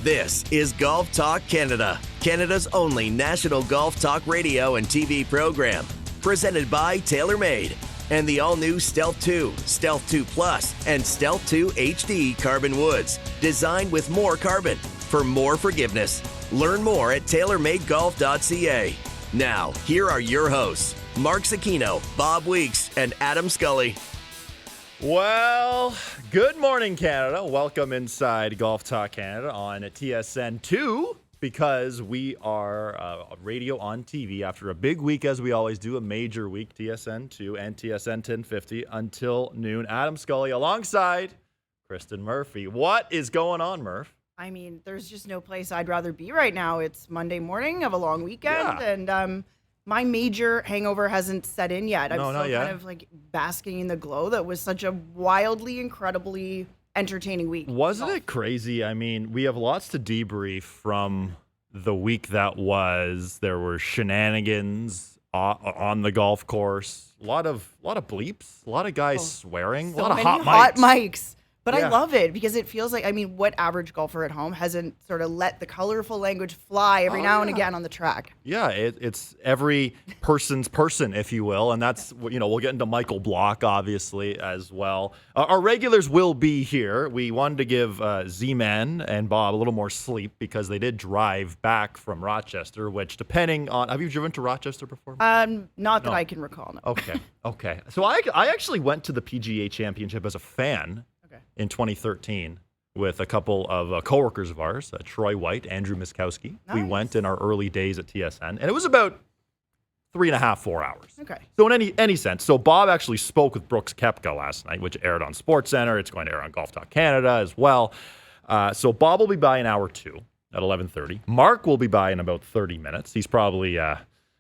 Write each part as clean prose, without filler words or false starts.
This is Golf Talk Canada, Canada's only national golf talk radio and TV program. Presented by TaylorMade and the all-new Stealth 2, Stealth 2 Plus, and Stealth 2 HD carbon woods. Designed with more carbon for more forgiveness. Learn more at TaylorMadeGolf.ca. Now, here are your hosts, Mark Zecchino, Bob Weeks, and Adam Scully. Well, good morning, Canada. Welcome inside Golf Talk Canada on TSN2 because we are radio on TV after a big week, as we always do, a major week, TSN2 and TSN 1050 until noon. Adam Scully alongside Kristen Murphy. What is going on, Murph? I mean, there's just no place I'd rather be right now. It's Monday morning of a long weekend, and my major hangover hasn't set in yet. I'm still kind of like basking in the glow. That was such a wildly, incredibly entertaining week. Wasn't it crazy? I mean, we have lots to debrief from the week that was. There were shenanigans on the golf course. A lot of bleeps. A lot of guys swearing. So a lot of many hot mics. But I love it because it feels like, I mean, what average golfer at home hasn't sort of let the colorful language fly every now and again on the track? Yeah, it's every person's person, if you will. And that's, we'll get into Michael Block, obviously, as well. Our regulars will be here. We wanted to give Z-Man and Bob a little more sleep because they did drive back from Rochester, which depending on, have you driven to Rochester before? Not that I can recall. No. Okay. So I actually went to the PGA Championship as a fan. In 2013 with a couple of coworkers of ours, Troy White, Andrew Miskowski. Nice. We went in our early days at TSN, and it was about 3.5, 4 hours. Okay. So in any sense, so Bob actually spoke with Brooks Koepka last night, which aired on SportsCenter. It's going to air on Golf Talk Canada as well. So Bob will be by in hour 2 at 11:30. Mark will be by in about 30 minutes. He's probably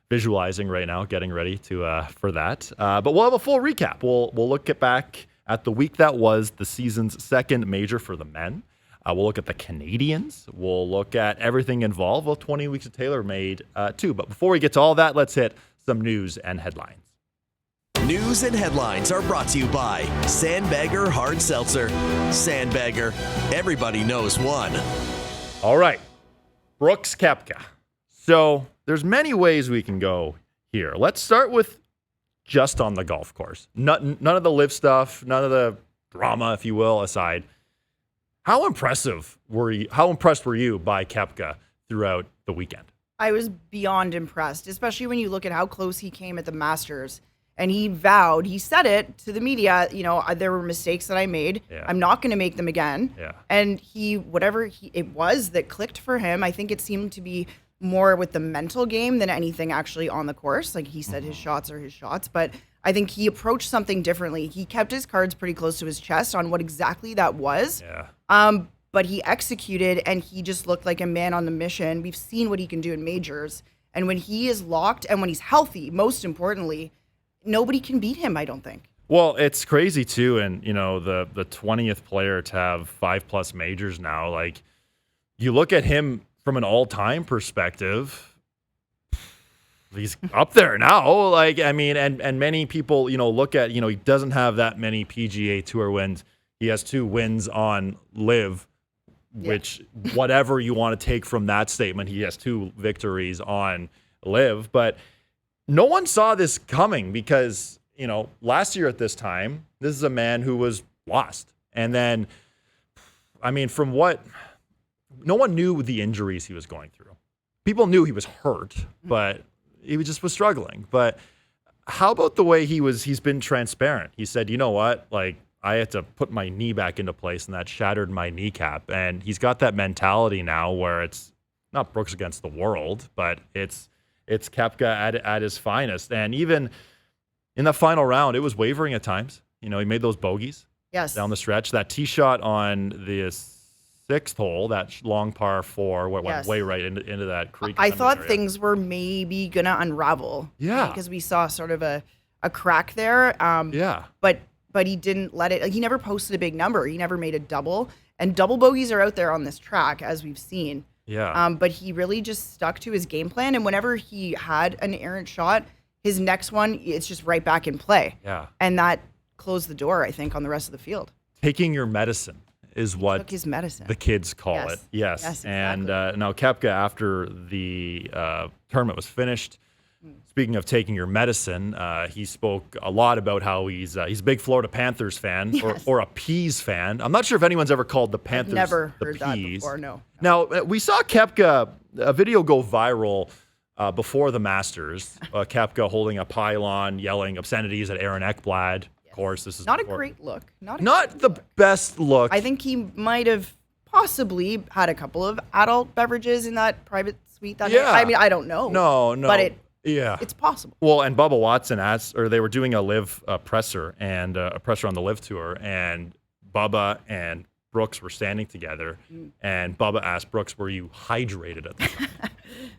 visualizing right now, getting ready to for that. But we'll have a full recap. We'll look back at the week that was the season's second major for the men. We'll look at the Canadians. We'll look at everything involved. Well, 20 weeks of TaylorMade too. But before we get to all that, let's hit some news and headlines. News and headlines are brought to you by Sandbagger Hard Seltzer. Sandbagger, everybody knows one. All right, Brooks Koepka. So there's many ways we can go here. Let's start with just on the golf course. None of the live stuff, none of the drama, if you will, aside. How impressed were you by Koepka throughout the weekend? I was beyond impressed, especially when you look at how close he came at the Masters. And he said it to the media, there were mistakes that I made. Yeah. I'm not going to make them again. Yeah. And whatever it was that clicked for him, I think it seemed to be more with the mental game than anything actually on the course. Like he said, his shots are his shots, but I think he approached something differently. He kept his cards pretty close to his chest on what exactly that was. Yeah. But he executed and he just looked like a man on the mission. We've seen what he can do in majors. And when he is locked and when he's healthy, most importantly, nobody can beat him, I don't think. Well, it's crazy too. And, the 20th player to have 5+ majors now, like you look at him from an all-time perspective, he's up there now. Like, I mean, and many people, look at, he doesn't have that many PGA Tour wins. He has 2 wins on Live, which whatever you want to take from that statement, he has 2 victories on Live. But no one saw this coming because, last year at this time, this is a man who was lost. And then, I mean, no one knew the injuries he was going through. People knew he was hurt, but he was struggling. But how about the way he's been transparent? He said, you know what? Like, I had to put my knee back into place and that shattered my kneecap. And he's got that mentality now where it's not Brooks against the world, but it's Koepka at his finest. And even in the final round, it was wavering at times. He made those bogeys down the stretch. That tee shot on the 6th hole, that long par 4, went way right into that creek. I thought things were maybe going to unravel. Yeah. Because we saw sort of a crack there. But he didn't let it. Like, he never posted a big number. He never made a double. And double bogeys are out there on this track, as we've seen. Yeah. But he really just stuck to his game plan. And whenever he had an errant shot, his next one, it's just right back in play. Yeah. And that closed the door, I think, on the rest of the field. Taking your medicine is what took his medicine. The kids call it. Yes. Exactly. And now Koepka, after the tournament was finished, speaking of taking your medicine, he spoke a lot about how he's a big Florida Panthers fan or a Peas fan. I'm not sure if anyone's ever called the Panthers never the heard Peas. that before, no. Now, we saw Koepka, a video go viral before the Masters. Koepka holding a pylon, yelling obscenities at Aaron Ekblad. Of course, this is not a great look. Not the best look. I think he might have possibly had a couple of adult beverages in that private suite that night. I mean, I don't know. No. But it's possible. Well, and Bubba Watson they were doing a live presser and a presser on the live tour, and Bubba and Brooks were standing together, and Bubba asked Brooks, "Were you hydrated at the time?"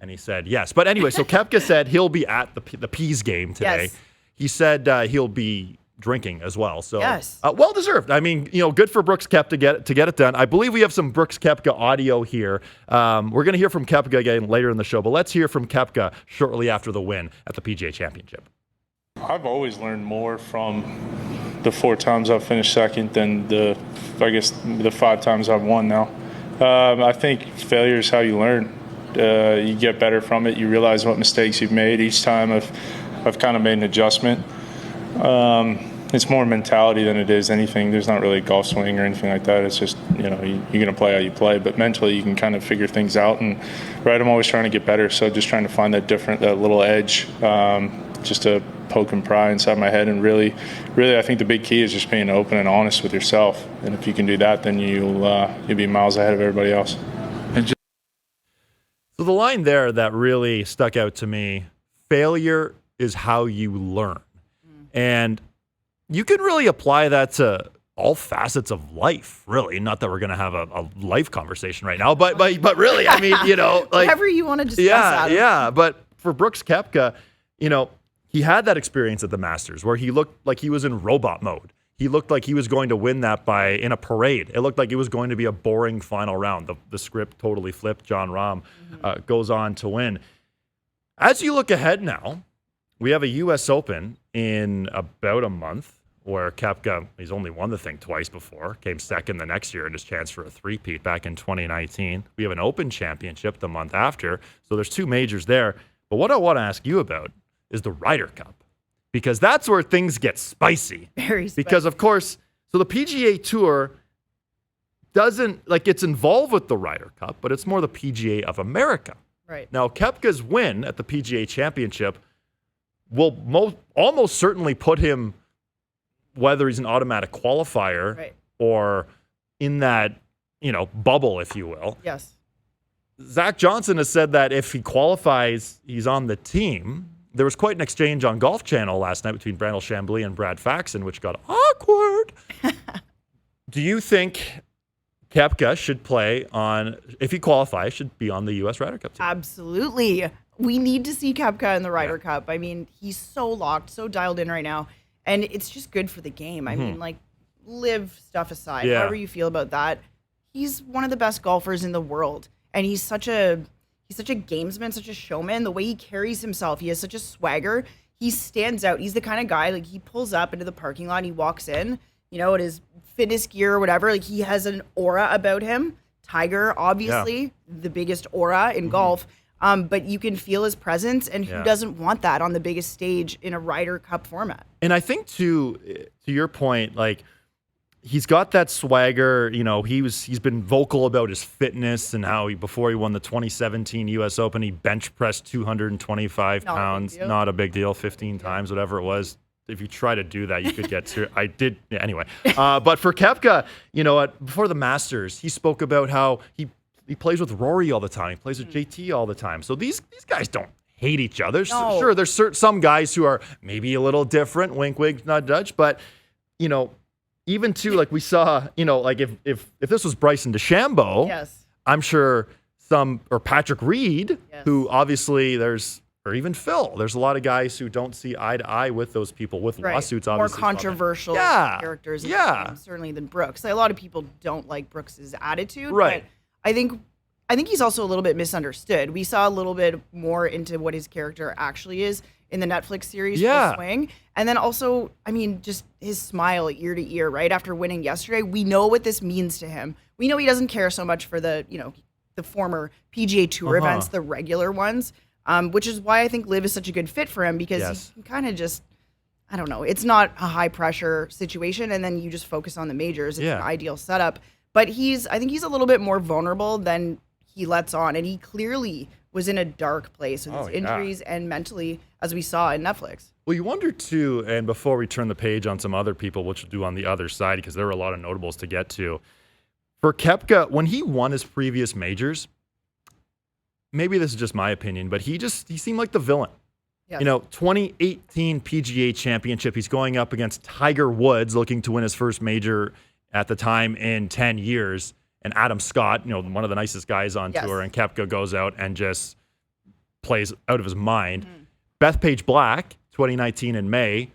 And he said, "Yes." But anyway, so Koepka said he'll be at the Peas game today. Yes. He said he'll be drinking as well. So yes. Well deserved. I mean, good for Brooks Koepka to get it done. I believe we have some Brooks Koepka audio here. We're going to hear from Koepka again later in the show, but let's hear from Koepka shortly after the win at the PGA Championship. I've always learned more from the 4 times I've finished second than the 5 times I've won now. I think failure is how you learn. You get better from it. You realize what mistakes you've made. Each time I've kind of made an adjustment. It's more mentality than it is anything. There's not really a golf swing or anything like that. It's just, you're going to play how you play. But mentally, you can kind of figure things out. And, I'm always trying to get better. So just trying to find that little edge, just to poke and pry inside my head. And really, I think the big key is just being open and honest with yourself. And if you can do that, then you'll be miles ahead of everybody else. So the line there that really stuck out to me, failure is how you learn. And you can really apply that to all facets of life, really. Not that we're going to have a life conversation right now, but really, I mean, like whatever you want to discuss. Yeah. But for Brooks Koepka, he had that experience at the Masters where he looked like he was in robot mode. He looked like he was going to win that in a parade. It looked like it was going to be a boring final round. The script totally flipped. John Rahm goes on to win. As you look ahead now, we have a U.S. Open in about a month where Koepka, he's only won the thing twice before, came second the next year in his chance for a three-peat back in 2019. We have an Open Championship the month after, so there's 2 majors there. But what I want to ask you about is the Ryder Cup, because that's where things get spicy. Very spicy. Because, of course, so the PGA Tour it's involved with the Ryder Cup, but it's more the PGA of America. Right. Now, Koepka's win at the PGA Championship will almost certainly put him, whether he's an automatic qualifier or in that, bubble, if you will. Yes. Zach Johnson has said that if he qualifies, he's on the team. There was quite an exchange on Golf Channel last night between Brandel Chambly and Brad Faxon, which got awkward. Do you think Koepka should play if he qualifies, should be on the U.S. Ryder Cup team? Absolutely. We need to see Koepka in the Ryder Cup. I mean, he's so locked, so dialed in right now. And it's just good for the game. I mean, live stuff aside, however you feel about that. He's one of the best golfers in the world. And he's such a gamesman, such a showman. The way he carries himself, he has such a swagger. He stands out. He's the kind of guy, he pulls up into the parking lot and he walks in, in his fitness gear or whatever. He has an aura about him. Tiger, obviously, the biggest aura in golf. But you can feel his presence, and who doesn't want that on the biggest stage in a Ryder Cup format? And I think to your point, he's got that swagger. He's been vocal about his fitness and how before he won the 2017 U.S. Open, he bench pressed 225 pounds. Not a big deal, 15 times, whatever it was. If you try to do that, you could get to. I did anyway. But for Koepka, before the Masters, he spoke about how he plays with Rory all the time. He plays with JT all the time. So these guys don't hate each other. No. Sure, there's some guys who are maybe a little different, wink, wink, nudge, nudge. But, even too, we saw, if this was Bryson DeChambeau, I'm sure or Patrick Reed, who obviously or even Phil, there's a lot of guys who don't see eye to eye with those people with lawsuits, obviously. More controversial characters in the game, certainly than Brooks. A lot of people don't like Brooks's attitude. Right. But I think I think he's also a little bit misunderstood. We saw a little bit more into what his character actually is in the Netflix series Full Swing. And then also, I mean, just his smile ear to ear, right? After winning yesterday, we know what this means to him. We know he doesn't care so much for the former PGA Tour events, the regular ones, which is why I think LIV is such a good fit for him, because he kind of just, I don't know, it's not a high pressure situation, and then you just focus on the majors. It's an ideal setup. But I think he's a little bit more vulnerable than he lets on, and he clearly was in a dark place with his injuries and mentally, as we saw in Netflix. Well, you wonder too, and before we turn the page on some other people, which we'll do on the other side, because there were a lot of notables to get to. For Koepka, when he won his previous majors, maybe this is just my opinion, but he seemed like the villain. Yes. 2018 PGA Championship, he's going up against Tiger Woods, looking to win his first major at the time in 10 years. And Adam Scott, one of the nicest guys on tour, and Koepka goes out and just plays out of his mind. Bethpage Black, 2019 in May,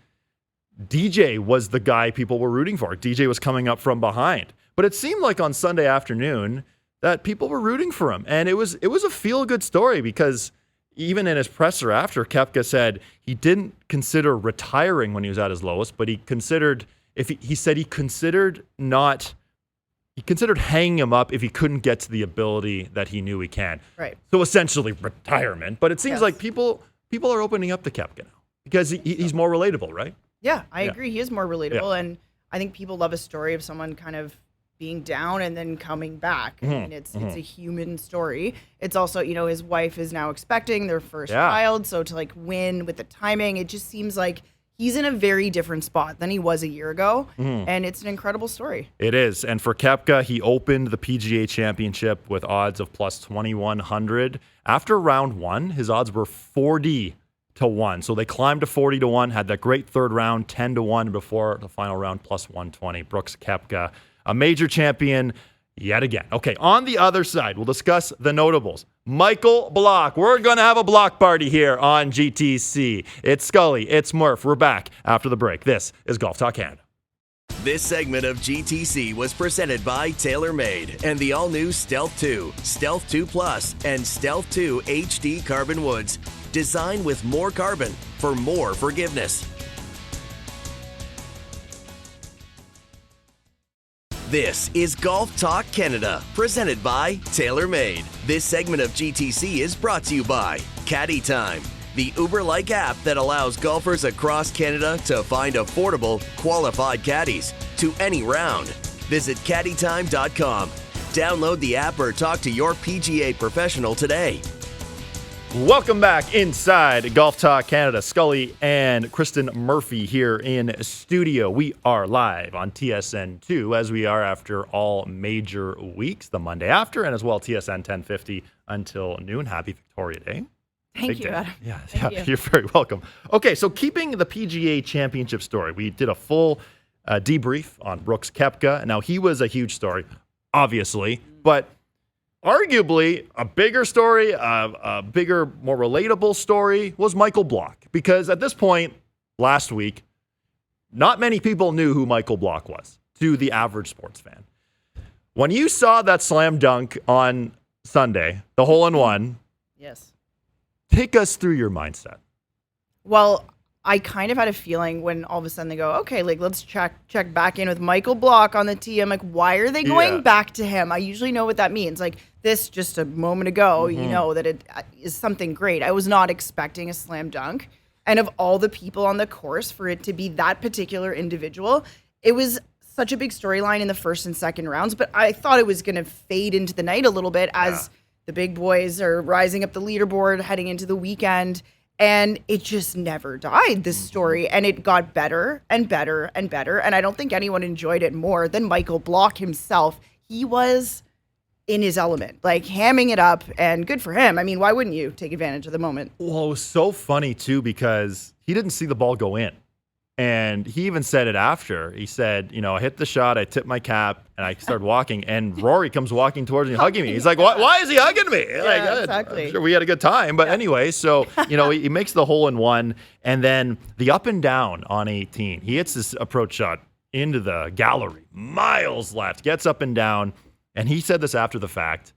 DJ was the guy people were rooting for. DJ was coming up from behind. But it seemed like on Sunday afternoon that people were rooting for him. And it was a feel-good story, because even in his presser after, Koepka said he didn't consider retiring when he was at his lowest, but he considered hanging him up if he couldn't get to the ability that he knew he can. Right. So essentially retirement. But it seems like people are opening up to Koepka now, because he's more relatable, right? Yeah, I agree. He is more relatable. And I think people love a story of someone kind of being down and then coming back. I mean, it's a human story. It's also, his wife is now expecting their first child. So to win with the timing, it just seems like he's in a very different spot than he was a year ago, and it's an incredible story. It is. And for Koepka, he opened the PGA Championship with odds of plus 2,100. After round one, his odds were 40-1. So they climbed to 40-1, had that great third round, 10-1 before the final round, plus 120. Brooks Koepka, a major champion yet again. Okay, on the other side, we'll discuss the notables. Michael Block. We're going to have a block party here on GTC. It's Scully. It's Murph. We're back after the break. This is Golf Talk Canada. This segment of GTC was presented by TaylorMade and the all-new Stealth 2, Stealth 2 Plus, and Stealth 2 HD Carbon Woods. Designed with more carbon for more forgiveness. This is Golf Talk Canada, presented by TaylorMade. This segment of GTC is brought to you by Caddy Time, the Uber-like app that allows golfers across Canada to find affordable, qualified caddies to any round. Visit caddytime.com. Download the app or talk to your PGA professional today. Welcome back inside Golf Talk Canada. Scully and Kristen Murphy here in studio. We are live on TSN2, as we are after all major weeks, the Monday after, and as well TSN 1050 until noon. Happy Victoria Day. Thank you, Adam. Yeah, you're very welcome. Okay, so keeping the PGA Championship story, we did a full debrief on Brooks Koepka. Now, he was a huge story, obviously, but arguably, a bigger story, a bigger, more relatable story was Michael Block. Because at this point, last week, not many people knew who Michael Block was to the average sports fan. When you saw that slam dunk on Sunday, the hole-in-one, yes, take us through your mindset. Well, I kind of had a feeling when all of a sudden they go, okay, let's check back in with Michael Block on the tee. I'm like, why are they going back to him? I usually know what that means. This just a moment ago, you know that it is something great. I was not expecting a slam dunk. And of all the people on the course, for it to be that particular individual, it was such a big storyline in the first and second rounds. But I thought it was going to fade into the night a little bit as the big boys are rising up the leaderboard, heading into the weekend. And it just never died, this story. And it got better and better and better. And I don't think anyone enjoyed it more than Michael Block himself. He was in his element, hamming it up. And good for him. I mean, why wouldn't you take advantage of the moment? Well, it was so funny, too, because he didn't see the ball go in. And he even said it after. He said, I hit the shot, I tipped my cap, and I started walking. And Rory comes walking towards me, hugging me. He's like, why is he hugging me? Exactly. I'm sure we had a good time. But anyway, so, he makes the hole-in-one. And then the up and down on 18. He hits this approach shot into the gallery, miles left, gets up and down. And he said this after the fact.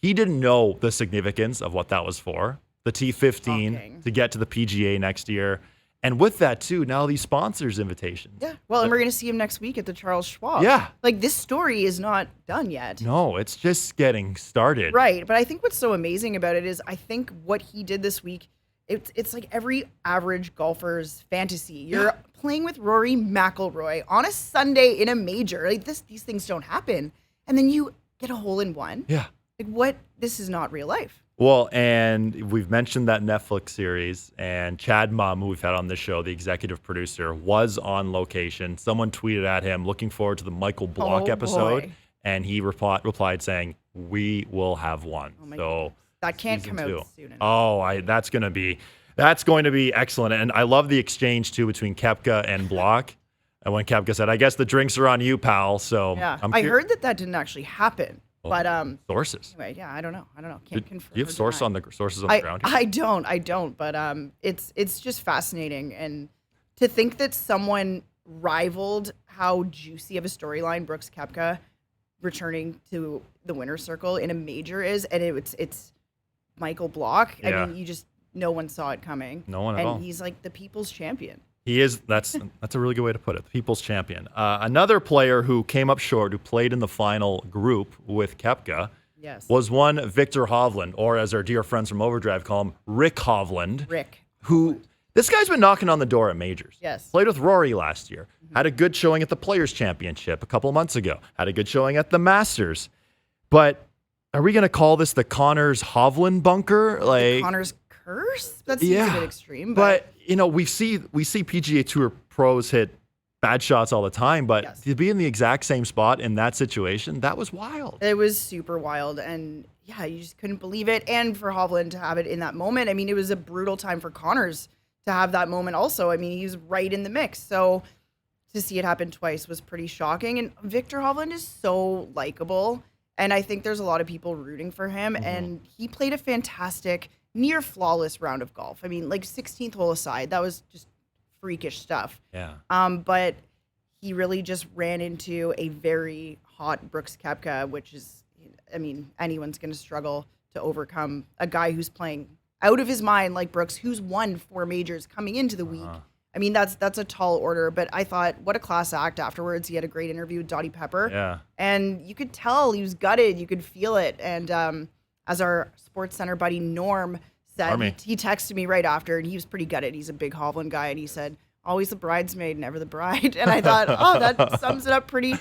he didn't know the significance of what that was for. The T15 to get to the PGA next year. And with that, too, now these sponsors' invitations. Yeah. Well, and we're going to see him next week at the Charles Schwab. Yeah. Like, this story is not done yet. No, it's just getting started. Right. But I think what's so amazing about it is I think what he did this week, it's like every average golfer's fantasy. You're playing with Rory McIlroy on a Sunday in a major. Like, these things don't happen. And then you get a hole-in-one. Yeah. Like, what? This is not real life. Well, and we've mentioned that Netflix series, and Chad Mumm, who we've had on this show, the executive producer, was on location. Someone tweeted at him, looking forward to the Michael Block episode, and he replied saying, "We will have one." Oh my goodness. That can't come out soon enough. Oh, that's going to be excellent. And I love the exchange too between Koepka and Block. And when Koepka said, "I guess the drinks are on you, pal." So yeah, I heard that didn't actually happen. But sources. Anyway, yeah, I don't know. Can't confirm. Do you have sources on the ground? I don't. But it's just fascinating, and to think that someone rivaled how juicy of a storyline Brooks Koepka returning to the winner's circle in a major is, and it's Michael Block. Yeah. I mean, no one saw it coming. No one at all. And he's like the people's champion. He is. That's a really good way to put it. The people's champion. Another player who came up short, who played in the final group with Koepka, was one Victor Hovland, or as our dear friends from Overdrive call him, Rick Hovland. This guy's been knocking on the door at majors. Yes. Played with Rory last year. Had a good showing at the Players Championship a couple of months ago. Had a good showing at the Masters. But are we going to call this the Connors Hovland bunker? The Connors curse? That seems a bit extreme. But we see PGA Tour pros hit bad shots all the time, but to be in the exact same spot in that situation, that was wild. It was super wild, and you just couldn't believe it. And for Hovland to have it in that moment, I mean, it was a brutal time for Connors to have that moment also. I mean, he was right in the mix. So to see it happen twice was pretty shocking. And Victor Hovland is so likable, and I think there's a lot of people rooting for him, and he played a fantastic near flawless round of golf. I mean, like 16th hole aside, that was just freakish stuff. Yeah. But he really just ran into a very hot Brooks Koepka, which is, I mean, anyone's going to struggle to overcome a guy who's playing out of his mind like Brooks, who's won 4 majors coming into the week. I mean, that's a tall order, but I thought, what a class act afterwards. He had a great interview with Dottie Pepper. Yeah. And you could tell he was gutted. You could feel it. And as our Sports Center buddy Norm said, he texted me right after, and he was pretty gutted. He's a big Hovland guy, and he said, "Always the bridesmaid, never the bride." And I thought, that sums it up pretty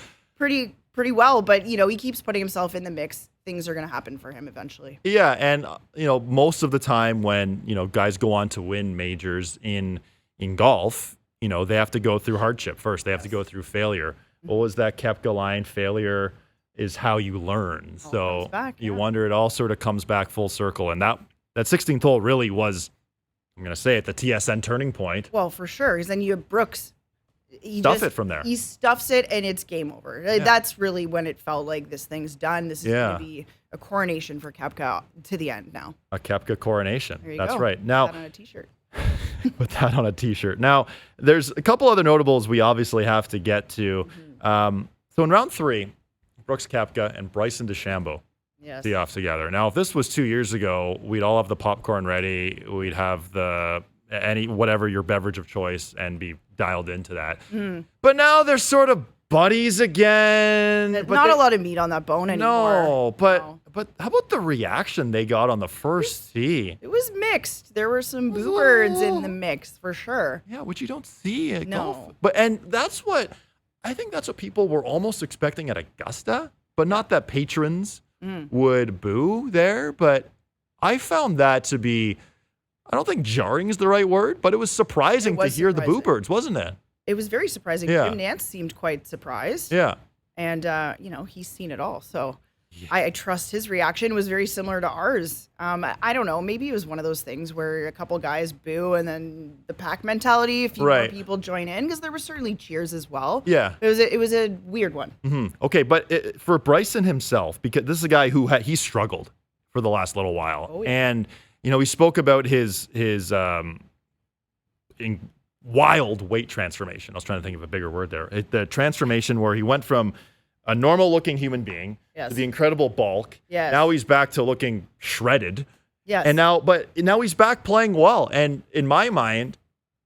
well. But he keeps putting himself in the mix. Things are going to happen for him eventually. Yeah, and most of the time when guys go on to win majors in golf, they have to go through hardship first. They have to go through failure. What was that Koepka line? Failure is how you learn. So you wonder, it all sort of comes back full circle. And that 16th hole really was, I'm going to say it, the TSN turning point. Well, for sure. Because then you have Brooks. Stuff it from there. He stuffs it, and it's game over. Yeah. That's really when it felt like this thing's done. This is going to be a coronation for Koepka to the end now. A Koepka coronation. There you That's go. right. Now, put that on a T-shirt. Put that on a T-shirt. Now, there's a couple other notables we obviously have to get to. So in round 3, Brooks Koepka and Bryson DeChambeau tee off together. Now, if this was 2 years ago, we'd all have the popcorn ready. We'd have whatever your beverage of choice and be dialed into that. But now they're sort of buddies again. Not a lot of meat on that bone anymore. No, but how about the reaction they got on the first tee? It was mixed. There were some boo birds in the mix for sure. Yeah, which you don't see at golf. And I think that's what people were almost expecting at Augusta, but not that patrons would boo there. But I found that to be, I don't think jarring is the right word, but it was surprising to hear the boo birds, wasn't it? It was very surprising. Yeah. Jim Nantz seemed quite surprised. Yeah. And, he's seen it all. So I trust his reaction was very similar to ours. I don't know. Maybe it was one of those things where a couple guys boo and then the pack mentality, a few more people join in, because there were certainly cheers as well. Yeah. It was a weird one. Okay, but for Bryson himself, because this is a guy who he struggled for the last little while. Oh, yeah. And, he spoke about his wild weight transformation. I was trying to think of a bigger word there. The transformation where he went from a normal-looking human being to the incredible bulk. Yes. Now he's back to looking shredded. Yes. And now he's back playing well. And in my mind,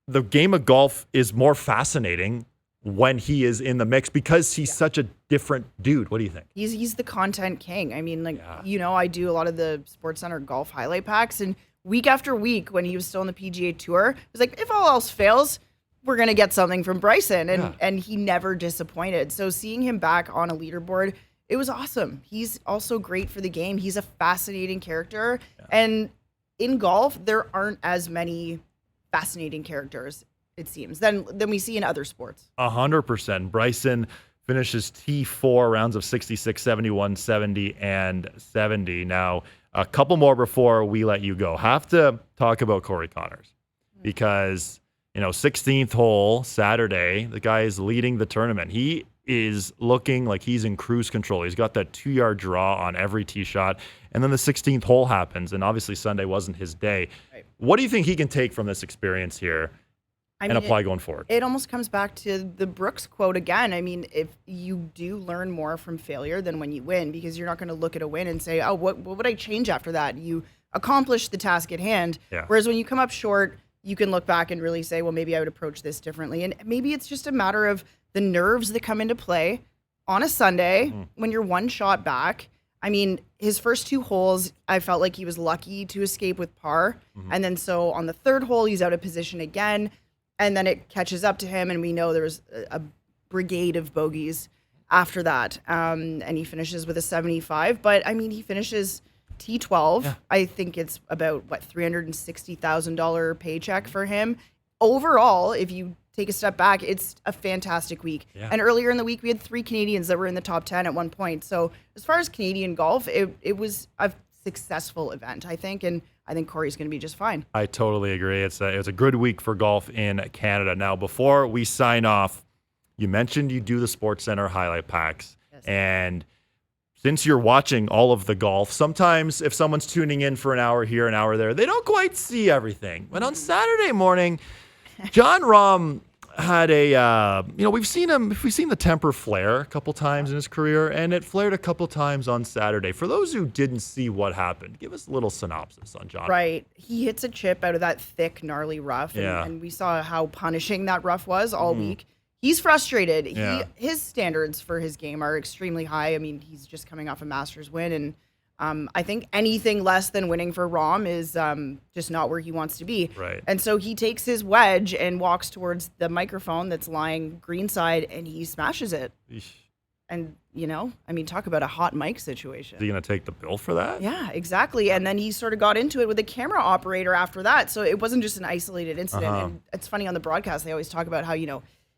the game of golf is more fascinating when he is in the mix because he's such a different dude. What do you think? He's the content king. I mean, I do a lot of the SportsCenter golf highlight packs, and week after week when he was still on the PGA Tour, it was like, if all else fails, we're going to get something from Bryson. And he never disappointed. So seeing him back on a leaderboard, it was awesome. He's also great for the game. He's a fascinating character. Yeah. And in golf, there aren't as many fascinating characters, it seems, than we see in other sports. 100%. Bryson finishes T4 rounds of 66, 71, 70, and 70. Now, a couple more before we let you go. Have to talk about Corey Conners because, 16th hole Saturday, the guy is leading the tournament. He is looking like he's in cruise control. He's got that 2-yard draw on every tee shot. And then the 16th hole happens, and obviously Sunday wasn't his day. Right. What do you think he can take from this experience here and apply going forward? It almost comes back to the Brooks quote again. I mean, if you do learn more from failure than when you win, because you're not going to look at a win and say, oh, what would I change after that? You accomplished the task at hand. Yeah. Whereas when you come up short, you can look back and really say, well, maybe I would approach this differently. And maybe it's just a matter of the nerves that come into play on a Sunday when you're one shot back. I mean, his first 2 holes, I felt like he was lucky to escape with par. And then so on the 3rd hole, he's out of position again. And then it catches up to him. And we know there was a brigade of bogeys after that. And he finishes with a 75. But, I mean, he finishes T12. Yeah. I think it's about, $360,000 paycheck for him. Overall, if you take a step back, it's a fantastic week. Yeah. And earlier in the week, we had 3 Canadians that were in the top 10 at one point. So as far as Canadian golf, it was a successful event, I think. And I think Corey's going to be just fine. I totally agree. It's a good week for golf in Canada. Now, before we sign off, you mentioned you do the SportsCenter highlight packs. Yes. And since you're watching all of the golf, sometimes if someone's tuning in for an hour here, an hour there, they don't quite see everything. But on Saturday morning, Jon Rahm had we've seen the temper flare a couple times in his career, and it flared a couple times on Saturday. For those who didn't see what happened, give us a little synopsis on Jon. Right. He hits a chip out of that thick, gnarly rough, and we saw how punishing that rough was all week. He's frustrated. Yeah. His standards for his game are extremely high. I mean, he's just coming off a Masters win, and I think anything less than winning for Rahm is just not where he wants to be. Right. And so he takes his wedge and walks towards the microphone that's lying greenside, and he smashes it. Eesh. And, talk about a hot mic situation. Is he going to take the bill for that? Yeah, exactly. And then he sort of got into it with a camera operator after that. So it wasn't just an isolated incident. Uh-huh. And it's funny on the broadcast, they always talk about how,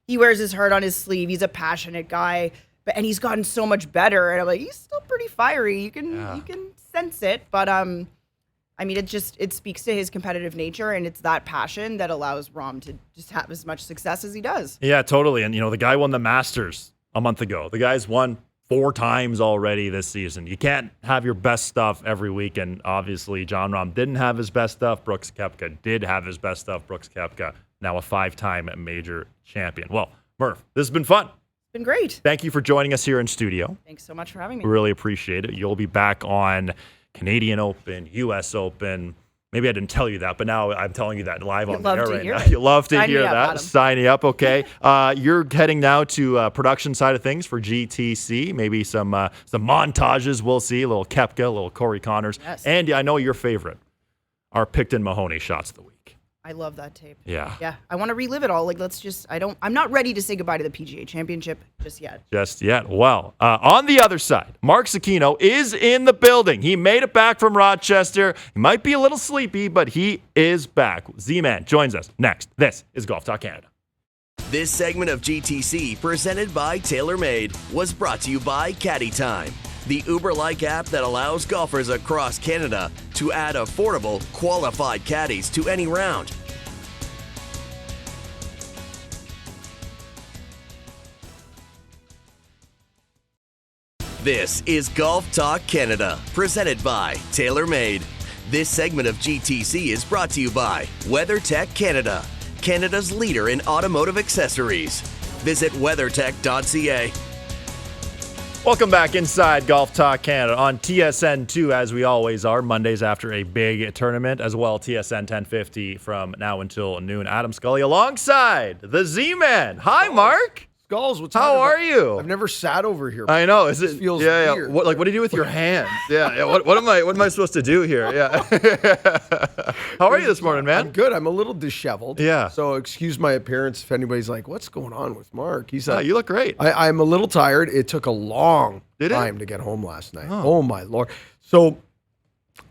he wears his heart on his sleeve. He's a passionate guy. And he's gotten so much better, and I'm like, he's still pretty fiery. You can sense it, but it speaks to his competitive nature, and it's that passion that allows Rahm to just have as much success as he does. Yeah, totally. And the guy won the Masters a month ago. The guy's won 4 times already this season. You can't have your best stuff every week, and obviously Jon Rahm didn't have his best stuff. Brooks Koepka did have his best stuff. Brooks Koepka, now a 5-time major champion. Well, Murph, this has been fun. Been great. Thank you for joining us here in studio. Thanks so much for having me. We really appreciate it. You'll be back on Canadian Open, U.S. Open. Maybe I didn't tell you that, but now I'm telling you that live on the air right now. You love to hear that. Sign you up, okay? You're heading now to production side of things for GTC. Maybe some montages we'll see. A little Koepka, a little Corey Conners. Yes. And I know your favorite, our Picton Mahoney shots of the week. I love that tape. Yeah. Yeah. I want to relive it all. I'm not ready to say goodbye to the PGA Championship just yet. Well, on the other side, Mark Zecchino is in the building. He made it back from Rochester. He might be a little sleepy, but he is back. Z-Man joins us next. This is Golf Talk Canada. This segment of GTC, presented by TaylorMade, was brought to you by Caddy Time, the Uber-like app that allows golfers across Canada to add affordable, qualified caddies to any round. This is Golf Talk Canada, presented by TaylorMade. This segment of GTC is brought to you by WeatherTech Canada, Canada's leader in automotive accessories. Visit weathertech.ca. Welcome back inside Golf Talk Canada on TSN2, as we always are, Mondays after a big tournament, as well TSN 1050 from now until noon. Adam Scully alongside the Z-Man. Hi, Mark. Skulls, what's How are you? I've never sat over here. I know. It feels Yeah. weird. What do you do with your hands? Yeah. What am I supposed to do here? Yeah. How are you this morning, man? I'm good. I'm a little disheveled. Yeah. So excuse my appearance if anybody's like, "What's going on with Mark?" He's You look great. I'm a little tired. It took a long time to get home last night. Oh my Lord. So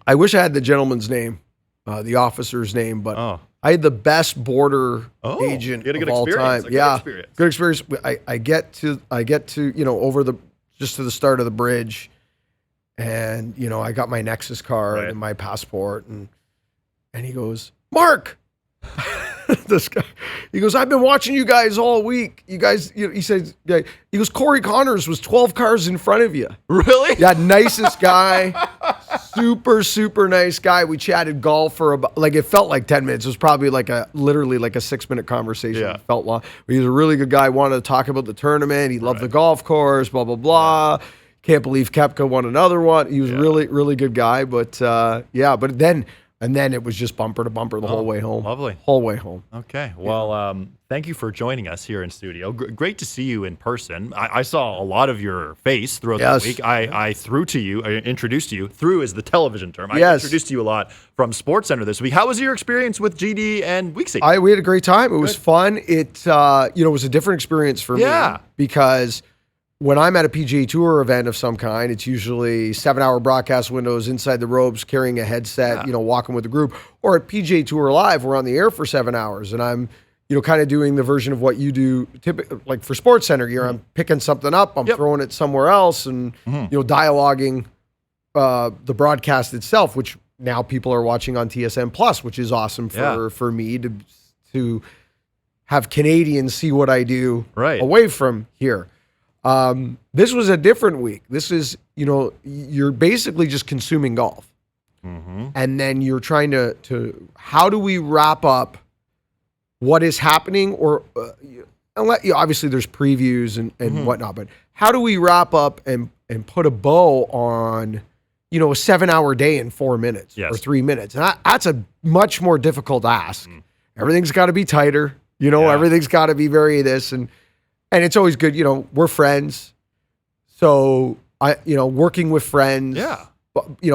I wish I had the gentleman's name, the officer's name, but I had the best border agent of all time. Good experience. I get to over to the start of the bridge, and I got my Nexus card and my passport, and he goes, "Mark." This guy, he goes, "I've been watching you guys all week. You guys," he says, he goes, "Corey Connors was 12 cars in front of you." Really? Yeah, nicest guy. Super, super nice guy. We chatted golf for about, it felt like 10 minutes. It was probably literally a 6-minute conversation. Yeah. It felt long. But he was a really good guy. Wanted to talk about the tournament. He loved the golf course, blah, blah, blah. Can't believe Koepka won another one. He was really, really good guy. But then it was just bumper to bumper the whole way home. Lovely. Whole way home. Okay. Well, thank you for joining us here in studio. Great to see you in person. I saw a lot of your face throughout the week. I introduced you. Through is the television term. I introduced you a lot from SportsCenter this week. How was your experience with GD and Weeksy? We had a great time. It was fun. It was a different experience for me because when I'm at a PGA Tour event of some kind, it's usually 7-hour broadcast windows inside the ropes, carrying a headset, walking with the group. Or at PGA Tour Live, we're on the air for 7 hours, and I'm, kind of doing the version of what you do, like for SportsCenter. I'm picking something up, I'm throwing it somewhere else, and dialoguing the broadcast itself, which now people are watching on TSN Plus, which is awesome for me to have Canadians see what I do away from here. This was a different week. This is, you're basically just consuming golf. Mm-hmm. And then you're trying to how do we wrap up what is happening? Or obviously there's previews and whatnot, but how do we wrap up and put a bow on, a 7-hour day in 4 minutes or 3 minutes? And that's a much more difficult ask. Everything's got to be tighter. Everything's got to be very this and it's always good, we're friends. So working with friends. Yeah.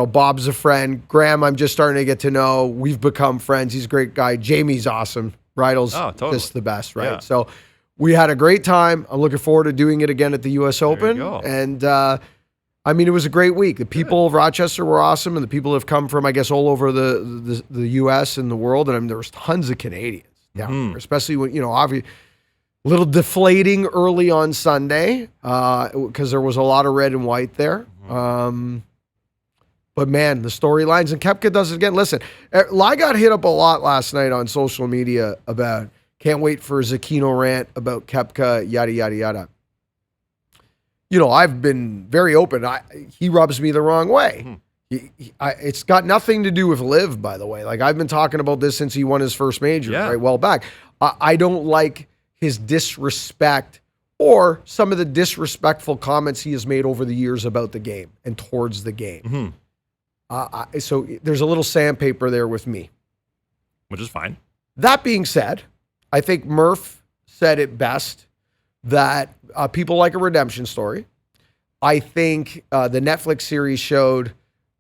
Bob's a friend. Graham, I'm just starting to get to know. We've become friends. He's a great guy. Jamie's awesome. Rydell's just the best, right? Yeah. So we had a great time. I'm looking forward to doing it again at the US Open. And it was a great week. The people of Rochester were awesome, and the people have come from, I guess, all over the US and the world. And there was tons of Canadians down there, especially when, obviously, a little deflating early on Sunday because there was a lot of red and white there. But man, the storylines, and Koepka does it again. Listen, I got hit up a lot last night on social media about can't wait for Zecchino rant about Koepka, yada, yada, yada. I've been very open. He rubs me the wrong way. It's got nothing to do with Liv, by the way. I've been talking about this since he won his first major, right? Well back. I don't like his disrespect or some of the disrespectful comments he has made over the years about the game and towards the game. So there's a little sandpaper there with me. Which is fine. That being said, I think Murph said it best that people like a redemption story. I think the Netflix series showed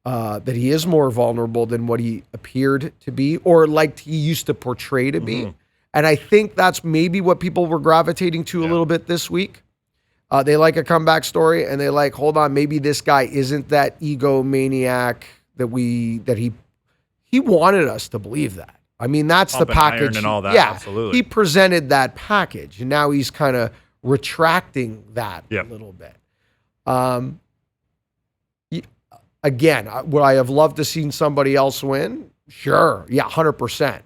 that he is more vulnerable than what he appeared to be or like he used to portray to be. And I think that's maybe what people were gravitating to a little bit this week. They like a comeback story, and they like, hold on, maybe this guy isn't that egomaniac that he wanted us to believe that. That's the package. And all that. Yeah, absolutely. He presented that package, and now he's kind of retracting that a little bit. Again, would I have loved to seen somebody else win? Sure. Yeah, 100%.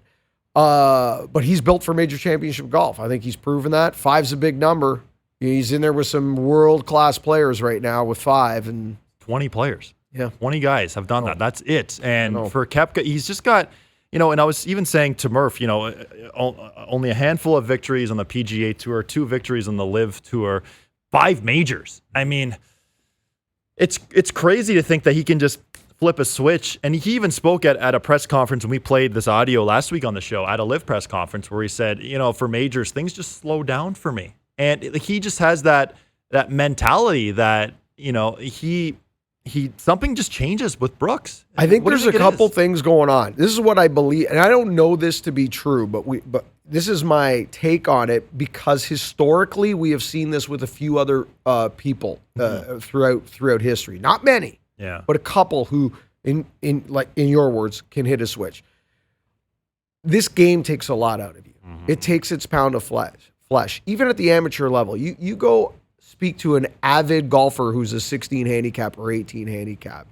But he's built for major championship golf. I think he's proven that. 5's a big number. He's in there with some world-class players right now with 5. And 20 players. Yeah. 20 guys have done that. That's it. And for Koepka, he's just got, and I was even saying to Murph, only a handful of victories on the PGA Tour, 2 victories on the Live Tour, 5 majors. it's crazy to think that he can just flip a switch. And he even spoke at a press conference when we played this audio last week on the show at a live press conference where he said, for majors, things just slow down for me. And he just has that mentality that, he something just changes with Brooks. I think there's a couple things going on. This is what I believe, and I don't know this to be true, but this is my take on it because historically we have seen this with a few other people throughout history. Not many. Yeah. But a couple who, in your words, can hit a switch. This game takes a lot out of you. Mm-hmm. It takes its pound of flesh. Even at the amateur level, you go speak to an avid golfer who's a 16 handicap or 18 handicap,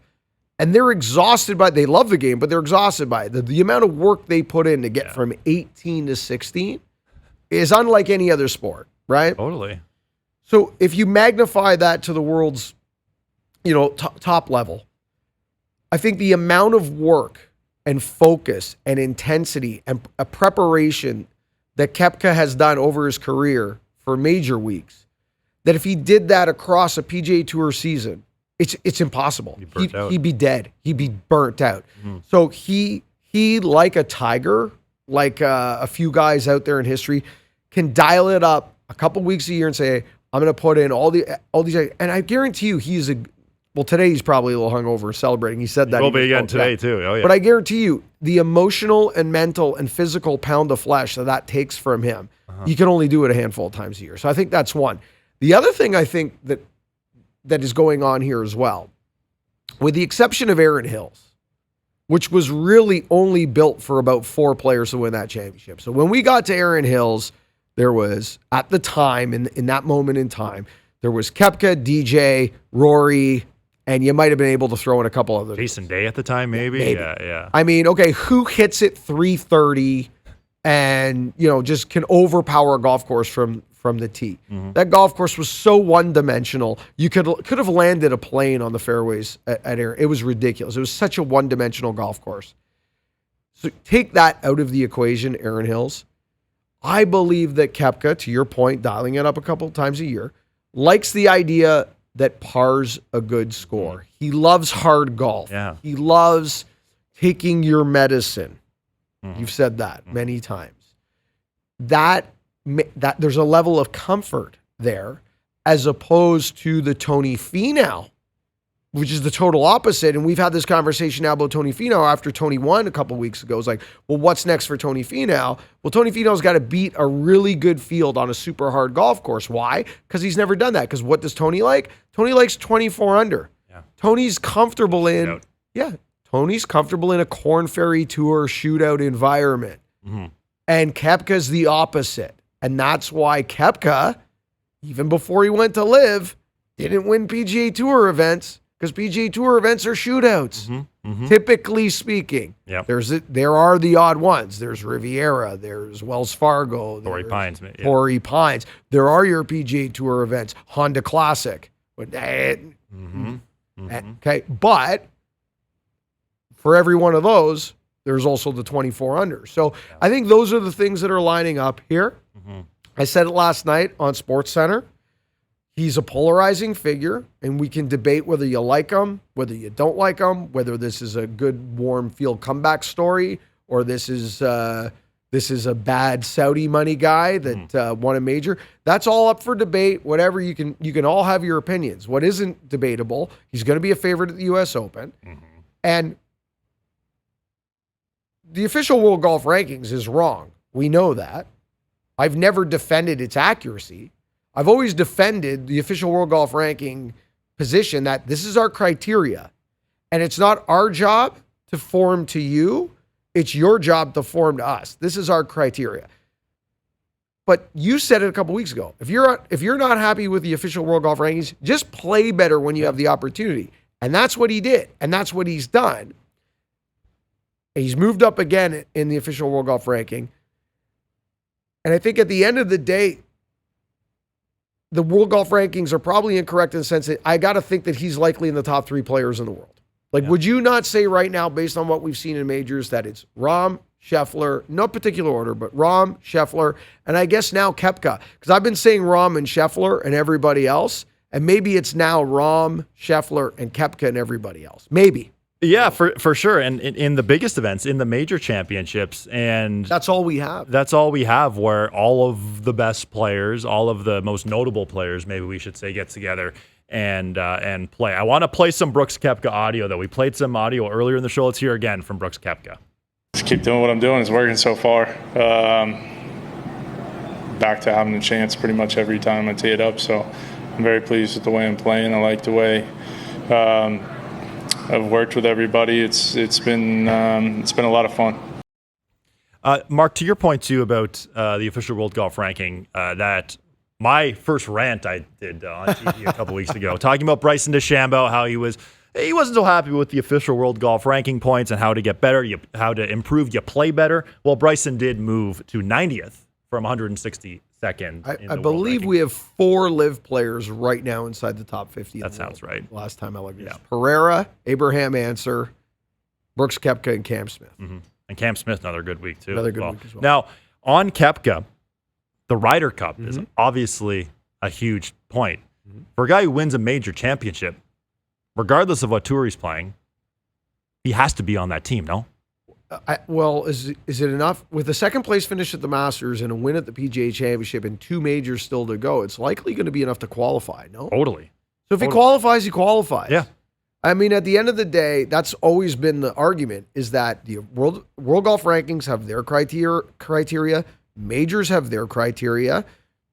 and they're exhausted by it. They love the game, but they're exhausted by it. The amount of work they put in to get from 18 to 16 is unlike any other sport, right? Totally. So if you magnify that to the world's top level, I think the amount of work and focus and intensity and a preparation that Koepka has done over his career for major weeks, that if he did that across a PGA Tour season, it's impossible. He'd be dead. He'd be burnt out. Mm-hmm. So he like a Tiger, like a few guys out there in history, can dial it up a couple weeks a year and say, I'm going to put in all these, and I guarantee you today he's probably a little hungover celebrating. He said that. He will be again today too. Oh, yeah. But I guarantee you the emotional and mental and physical pound of flesh that takes from him, you can only do it a handful of times a year. So I think that's one. The other thing I think that is going on here as well, with the exception of Aaron Hills, which was really only built for about 4 players to win that championship. So when we got to Aaron Hills, there was, at the time, in that moment in time, there was Koepka, DJ, Rory, and you might have been able to throw in a couple others. Jason Day at the time, maybe? Yeah. I mean, okay, who hits it 330 and, just can overpower a golf course from the tee? Mm-hmm. That golf course was so one-dimensional. You could have landed a plane on the fairways at Aaron. It was ridiculous. It was such a one-dimensional golf course. So take that out of the equation, Aaron Hills. I believe that Koepka, to your point, dialing it up a couple times a year, likes the idea that par's a good score. He loves hard golf. Yeah. He loves taking your medicine. Mm-hmm. You've said that many times. That there's a level of comfort there as opposed to the Tony Finau, which is the total opposite. And we've had this conversation now about Tony Finau after Tony won a couple weeks ago. It's like, well, what's next for Tony Finau? Well, Tony Finau's got to beat a really good field on a super hard golf course. Why? Because he's never done that. Because what does Tony like? Tony likes 24 under. Yeah. Tony's comfortable in, Tony's comfortable in a Korn Ferry Tour shootout environment. Mm-hmm. And Koepka's the opposite. And that's why Koepka, even before he went to live, didn't win PGA Tour events. Because PGA Tour events are shootouts, typically speaking. Yep. There are the odd ones. There's Riviera. There's Wells Fargo. Torrey Pines. Yeah. Torrey Pines. There are your PGA Tour events. Honda Classic. Okay, but for every one of those, there's also the 24 under. So I think those are the things that are lining up here. Mm-hmm. I said it last night on SportsCenter. He's a polarizing figure, and we can debate whether you like him, whether you don't like him, whether this is a good, warm field comeback story, or this is a bad Saudi money guy that won a major. That's all up for debate. Whatever, you can all have your opinions. What isn't debatable, he's going to be a favorite at the U.S. Open, and the official World Golf Rankings is wrong. We know that. I've never defended its accuracy. I've always defended the official World Golf Ranking position that this is our criteria. And it's not our job to form to you. It's your job to form to us. This is our criteria. But you said it a couple weeks ago. If you're not happy with the official World Golf Rankings, just play better when you have the opportunity. And that's what he did. And that's what he's done. He's moved up again in the official World Golf Ranking. And I think at the end of the day, the World Golf Rankings are probably incorrect in the sense that I got to think that he's likely in the top 3 players in the world. Would you not say right now, based on what we've seen in majors, that it's Rahm, Scheffler, no particular order, but Rahm, Scheffler, and I guess now Koepka? Because I've been saying Rahm and Scheffler and everybody else, And maybe it's now Rahm, Scheffler, and Koepka and everybody else. Maybe. Yeah, for sure. And in the biggest events, in the major championships, and that's all we have. That's all we have, where all of the best players, all of the most notable players, maybe we should say, get together and play. I want to play some Brooks Koepka audio, though. We played some audio earlier in the show. Let's hear again from Brooks Koepka. Just keep doing what I'm doing. It's working so far. Back to having a chance pretty much every time I tee it up. So I'm very pleased with the way I'm playing. I like the way I've worked with everybody. It's been a lot of fun. Mark, to your point too about the official World Golf Ranking, that my first rant I did on TV a couple weeks ago, talking about Bryson DeChambeau, how he wasn't so happy with the official World Golf Ranking points and how to get better, how to improve, you play better. Well, Bryson did move to 90th from 162nd. I believe we have 4 live players right now inside the top 50. That sounds right. Last time I looked. Yeah. Pereira, Abraham Answer, Brooks Koepka, and Cam Smith. Mm-hmm. And Cam Smith, another good week too. Another good week as well. Now, on Koepka, the Ryder Cup is obviously a huge point. For a guy who wins a major championship, regardless of what tour he's playing, he has to be on that team, no? Is it enough? With the second place finish at the Masters and a win at the PGA Championship and 2 majors still to go, it's likely going to be enough to qualify, no? Totally. So if he qualifies, he qualifies. Yeah. I mean, at the end of the day, that's always been the argument, is that the World Golf Rankings have their criteria, majors have their criteria,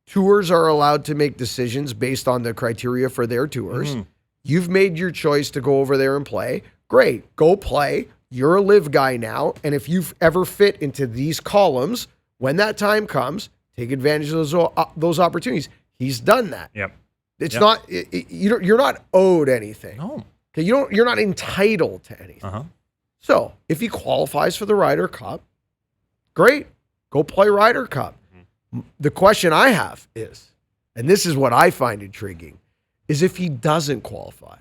tours are allowed to make decisions based on the criteria for their tours. You've made your choice to go over there and play. Great, go play. You're a live guy now, and if you've ever fit into these columns, when that time comes, take advantage of those opportunities. He's done that. Yep. It's not you're not owed anything. No. Okay, you're not entitled to anything. So if he qualifies for the Ryder Cup, great, go play Ryder Cup. The question I have is, and this is what I find intriguing, is if he doesn't qualify.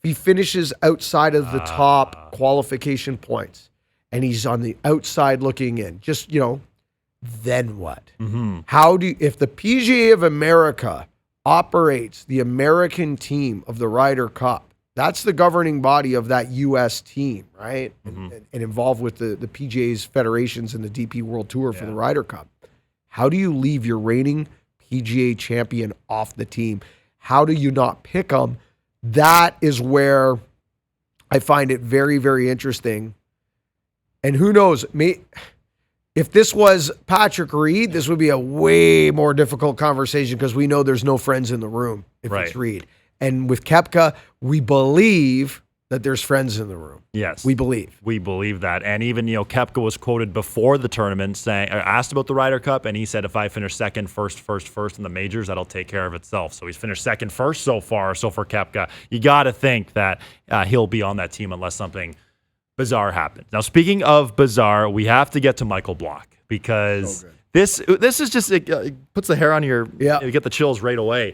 He finishes outside of the top qualification points and he's on the outside looking in, just, then what? If the PGA of America operates the American team of the Ryder Cup, that's the governing body of that U.S. team, right? And involved with the PGA's federations and the DP World Tour for the Ryder Cup. How do you leave your reigning PGA champion off the team? How do you not pick them? That is where I find it very, very interesting. And who knows, if this was Patrick Reed, this would be a way more difficult conversation because we know there's no friends in the room if it's Reed. And with Koepka, we believe that there's friends in the room. Yes. We believe. We believe that. And even, Koepka was quoted before the tournament asked about the Ryder Cup, and he said, if I finish second, first in the majors, that'll take care of itself. So he's finished second first so far. So for Koepka, you got to think that he'll be on that team unless something bizarre happens. Now, speaking of bizarre, we have to get to Michael Block because this is just, it puts the hair on you get the chills right away.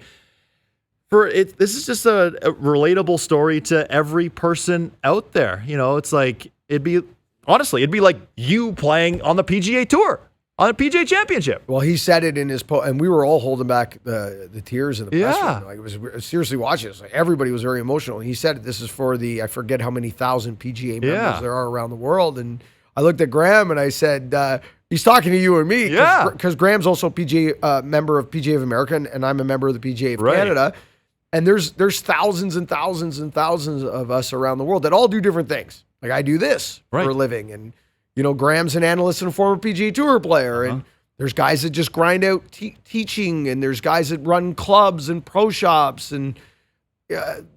This is just a relatable story to every person out there. It's like, it'd be like you playing on the PGA Tour, on a PGA Championship. Well, he said it in his post, and we were all holding back the tears in the press room. Like, it was seriously watching this. Like, everybody was very emotional. And he said this is for I forget how many thousand PGA members there are around the world. And I looked at Graham and I said, he's talking to you and me. Because Graham's also a member of PGA of America, and I'm a member of the PGA of Canada. And there's thousands and thousands and thousands of us around the world that all do different things. Like, I do this for a living. And, Graham's an analyst and a former PGA Tour player. And there's guys that just grind out teaching. And there's guys that run clubs and pro shops. And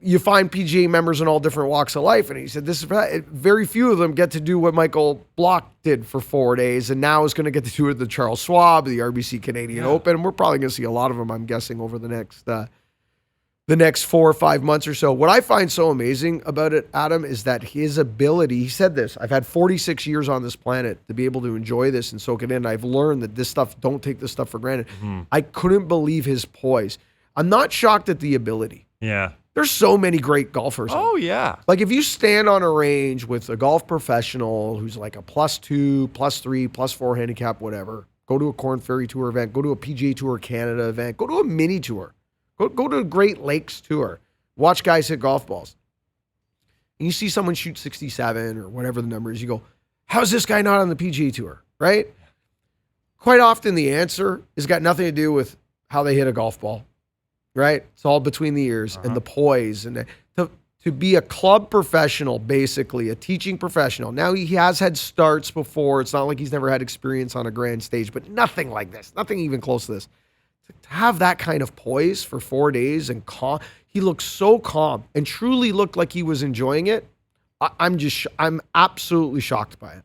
you find PGA members in all different walks of life. And he said, very few of them get to do what Michael Block did for 4 days. And now is going to get to do it at the Charles Schwab, the RBC Canadian Open. And we're probably going to see a lot of them, I'm guessing, over the next 4 or 5 months or so. What I find so amazing about it, Adam, is that his ability, he said this, I've had 46 years on this planet to be able to enjoy this and soak it in. I've learned that this stuff, don't take this stuff for granted. I couldn't believe his poise. I'm not shocked at the ability. Yeah. There's so many great golfers. Oh, yeah. Like, if you stand on a range with a golf professional who's like a +2, +3, +4 handicap, whatever, go to a Corn Ferry Tour event, go to a PGA Tour Canada event, go to a mini tour. Go to a Great Lakes tour. Watch guys hit golf balls. And you see someone shoot 67 or whatever the number is. You go, how's this guy not on the PGA Tour, right? Quite often the answer has got nothing to do with how they hit a golf ball, right? It's all between the ears and the poise. And to be a club professional, basically, a teaching professional. Now, he has had starts before. It's not like he's never had experience on a grand stage, but nothing like this, nothing even close to this. To have that kind of poise for 4 days and calm, he looked so calm and truly looked like he was enjoying it. I'm absolutely shocked by it.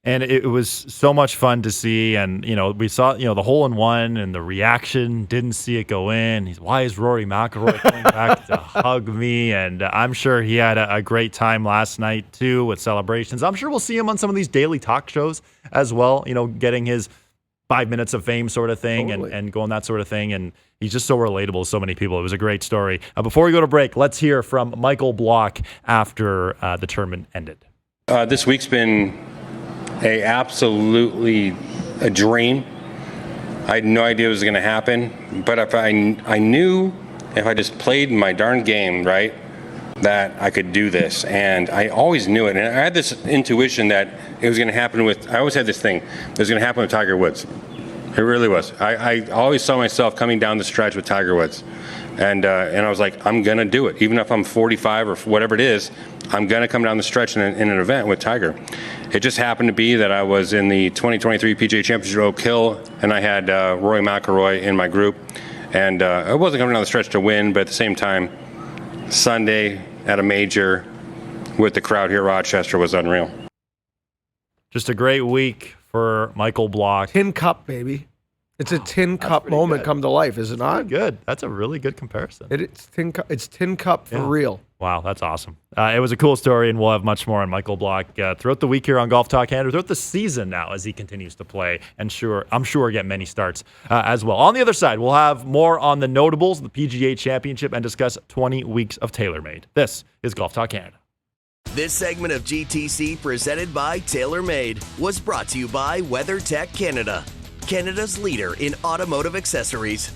And it was so much fun to see. And, we saw, the hole-in-one and the reaction, didn't see it go in. Why is Rory McIlroy coming back to hug me? And I'm sure he had a great time last night, too, with celebrations. I'm sure we'll see him on some of these daily talk shows as well, getting his 5 minutes of fame sort of thing and going that sort of thing. And he's just so relatable to so many people. It was a great story. Before we go to break, let's hear from Michael Block after the tournament ended. This week's been absolutely a dream. I had no idea it was going to happen, but if I knew if I just played my darn game right, that I could do this, and I always knew it. And I had this intuition that it was going to happen with. I always had this thing. It was going to happen with Tiger Woods. It really was. I always saw myself coming down the stretch with Tiger Woods, and I was like, I'm going to do it, even if I'm 45 or whatever it is. I'm going to come down the stretch in an event with Tiger. It just happened to be that I was in the 2023 PGA Championship Oak Hill, and I had Rory McIlroy in my group. And I wasn't coming down the stretch to win, but at the same time, Sunday at a major with the crowd here at Rochester was unreal. Just a great week for Michael Block. Tin Cup, baby. It's a Tin Cup moment come to life, is it not? Good. That's a really good comparison. It's Tin Cup for real. Wow, that's awesome. It was a cool story, and we'll have much more on Michael Block throughout the week here on Golf Talk Canada, throughout the season now as he continues to play, and I'm sure get many starts as well. On the other side, we'll have more on the notables, the PGA Championship, and discuss 20 weeks of TaylorMade. This is Golf Talk Canada. This segment of GTC, presented by TaylorMade, was brought to you by WeatherTech Canada, Canada's leader in automotive accessories.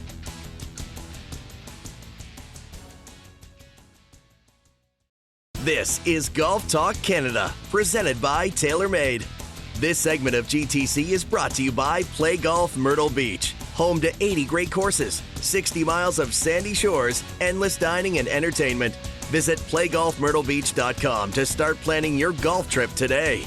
This is Golf Talk Canada, presented by TaylorMade. This segment of GTC is brought to you by Play Golf Myrtle Beach, home to 80 great courses, 60 miles of sandy shores, endless dining and entertainment. Visit playgolfmyrtlebeach.com to start planning your golf trip today.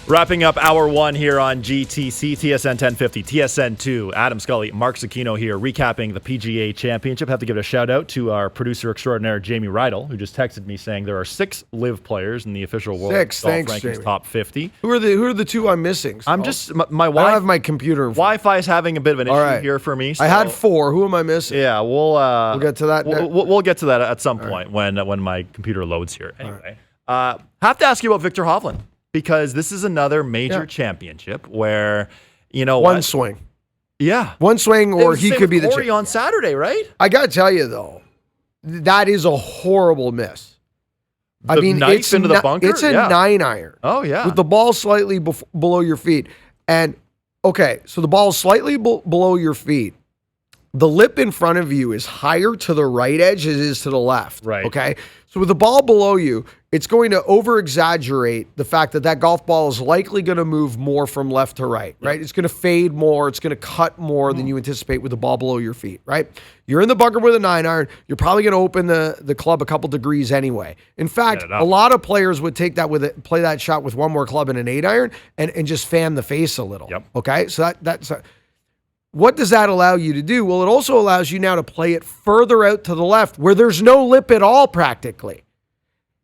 Wrapping up hour one here on GTC, TSN 1050, TSN 2. Adam Scully, Mark Zecchino here, recapping the PGA Championship. Have to give a shout out to our producer extraordinaire, Jamie Rydell, who just texted me saying there are 6 live players in the official World Golf Rankings Jamie. Top 50. Who are the 2 I'm missing? I'm just my I don't have my computer in front. Wi-Fi is having a bit of an issue here for me. So I had 4. Who am I missing? Yeah, we'll get to that. We'll get to that at some point when my computer loads here. Anyway, have to ask you about Viktor Hovland, because this is another major championship where, one swing. Yeah. One swing, or he could be the champion on Saturday, right? I got to tell you, though, that is a horrible miss. It's into the bunker? It's a 9-iron. Oh, yeah. With the ball slightly below your feet. And, okay, so the ball is slightly below your feet. The lip in front of you is higher to the right edge as it is to the left. Right. Okay? So with the ball below you, it's going to over-exaggerate the fact that golf ball is likely going to move more from left to right, right? It's going to fade more. It's going to cut more than you anticipate with the ball below your feet, right? You're in the bunker with a 9-iron. You're probably going to open the club a couple degrees anyway. In fact, a lot of players would take that play that shot with one more club and an 8-iron and just fan the face a little. Yep. Okay? So that's... What does that allow you to do? Well, it also allows you now to play it further out to the left where there's no lip at all practically.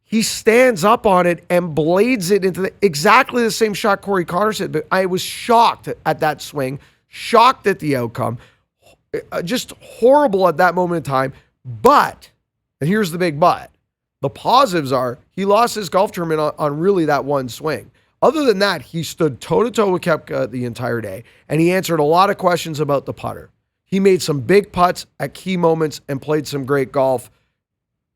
He stands up on it and blades it into exactly the same shot Corey Connor said. But I was shocked at that swing, shocked at the outcome, just horrible at that moment in time. But, and here's the big but, the positives are he lost his golf tournament on really that one swing. Other than that, he stood toe-to-toe with Koepka the entire day, and he answered a lot of questions about the putter. He made some big putts at key moments and played some great golf.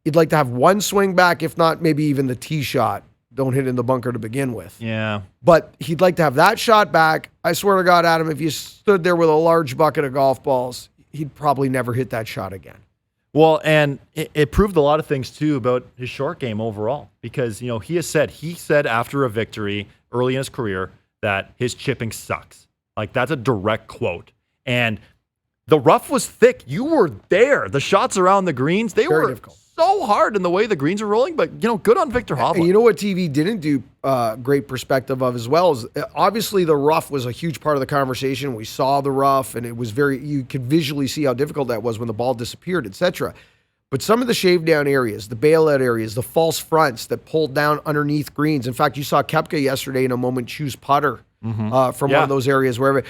You'd like to have one swing back, if not maybe even the tee shot. Don't hit in the bunker to begin with. Yeah. But he'd like to have that shot back. I swear to God, Adam, if you stood there with a large bucket of golf balls, he'd probably never hit that shot again. Well, and it proved a lot of things too about his short game overall, because he said after a victory early in his career that his chipping sucks. Like, that's a direct quote. And the rough was thick. You were there. The shots around the greens, they were difficult. So hard in the way the greens are rolling, but good on Victor Hovland. And you know what TV didn't do great perspective of as well is obviously the rough was a huge part of the conversation. We saw the rough, and it was you could visually see how difficult that was when the ball disappeared, etc. But some of the shave down areas, the bailout areas, the false fronts that pulled down underneath greens. In fact, you saw Koepka yesterday in a moment choose putter from one of those areas wherever.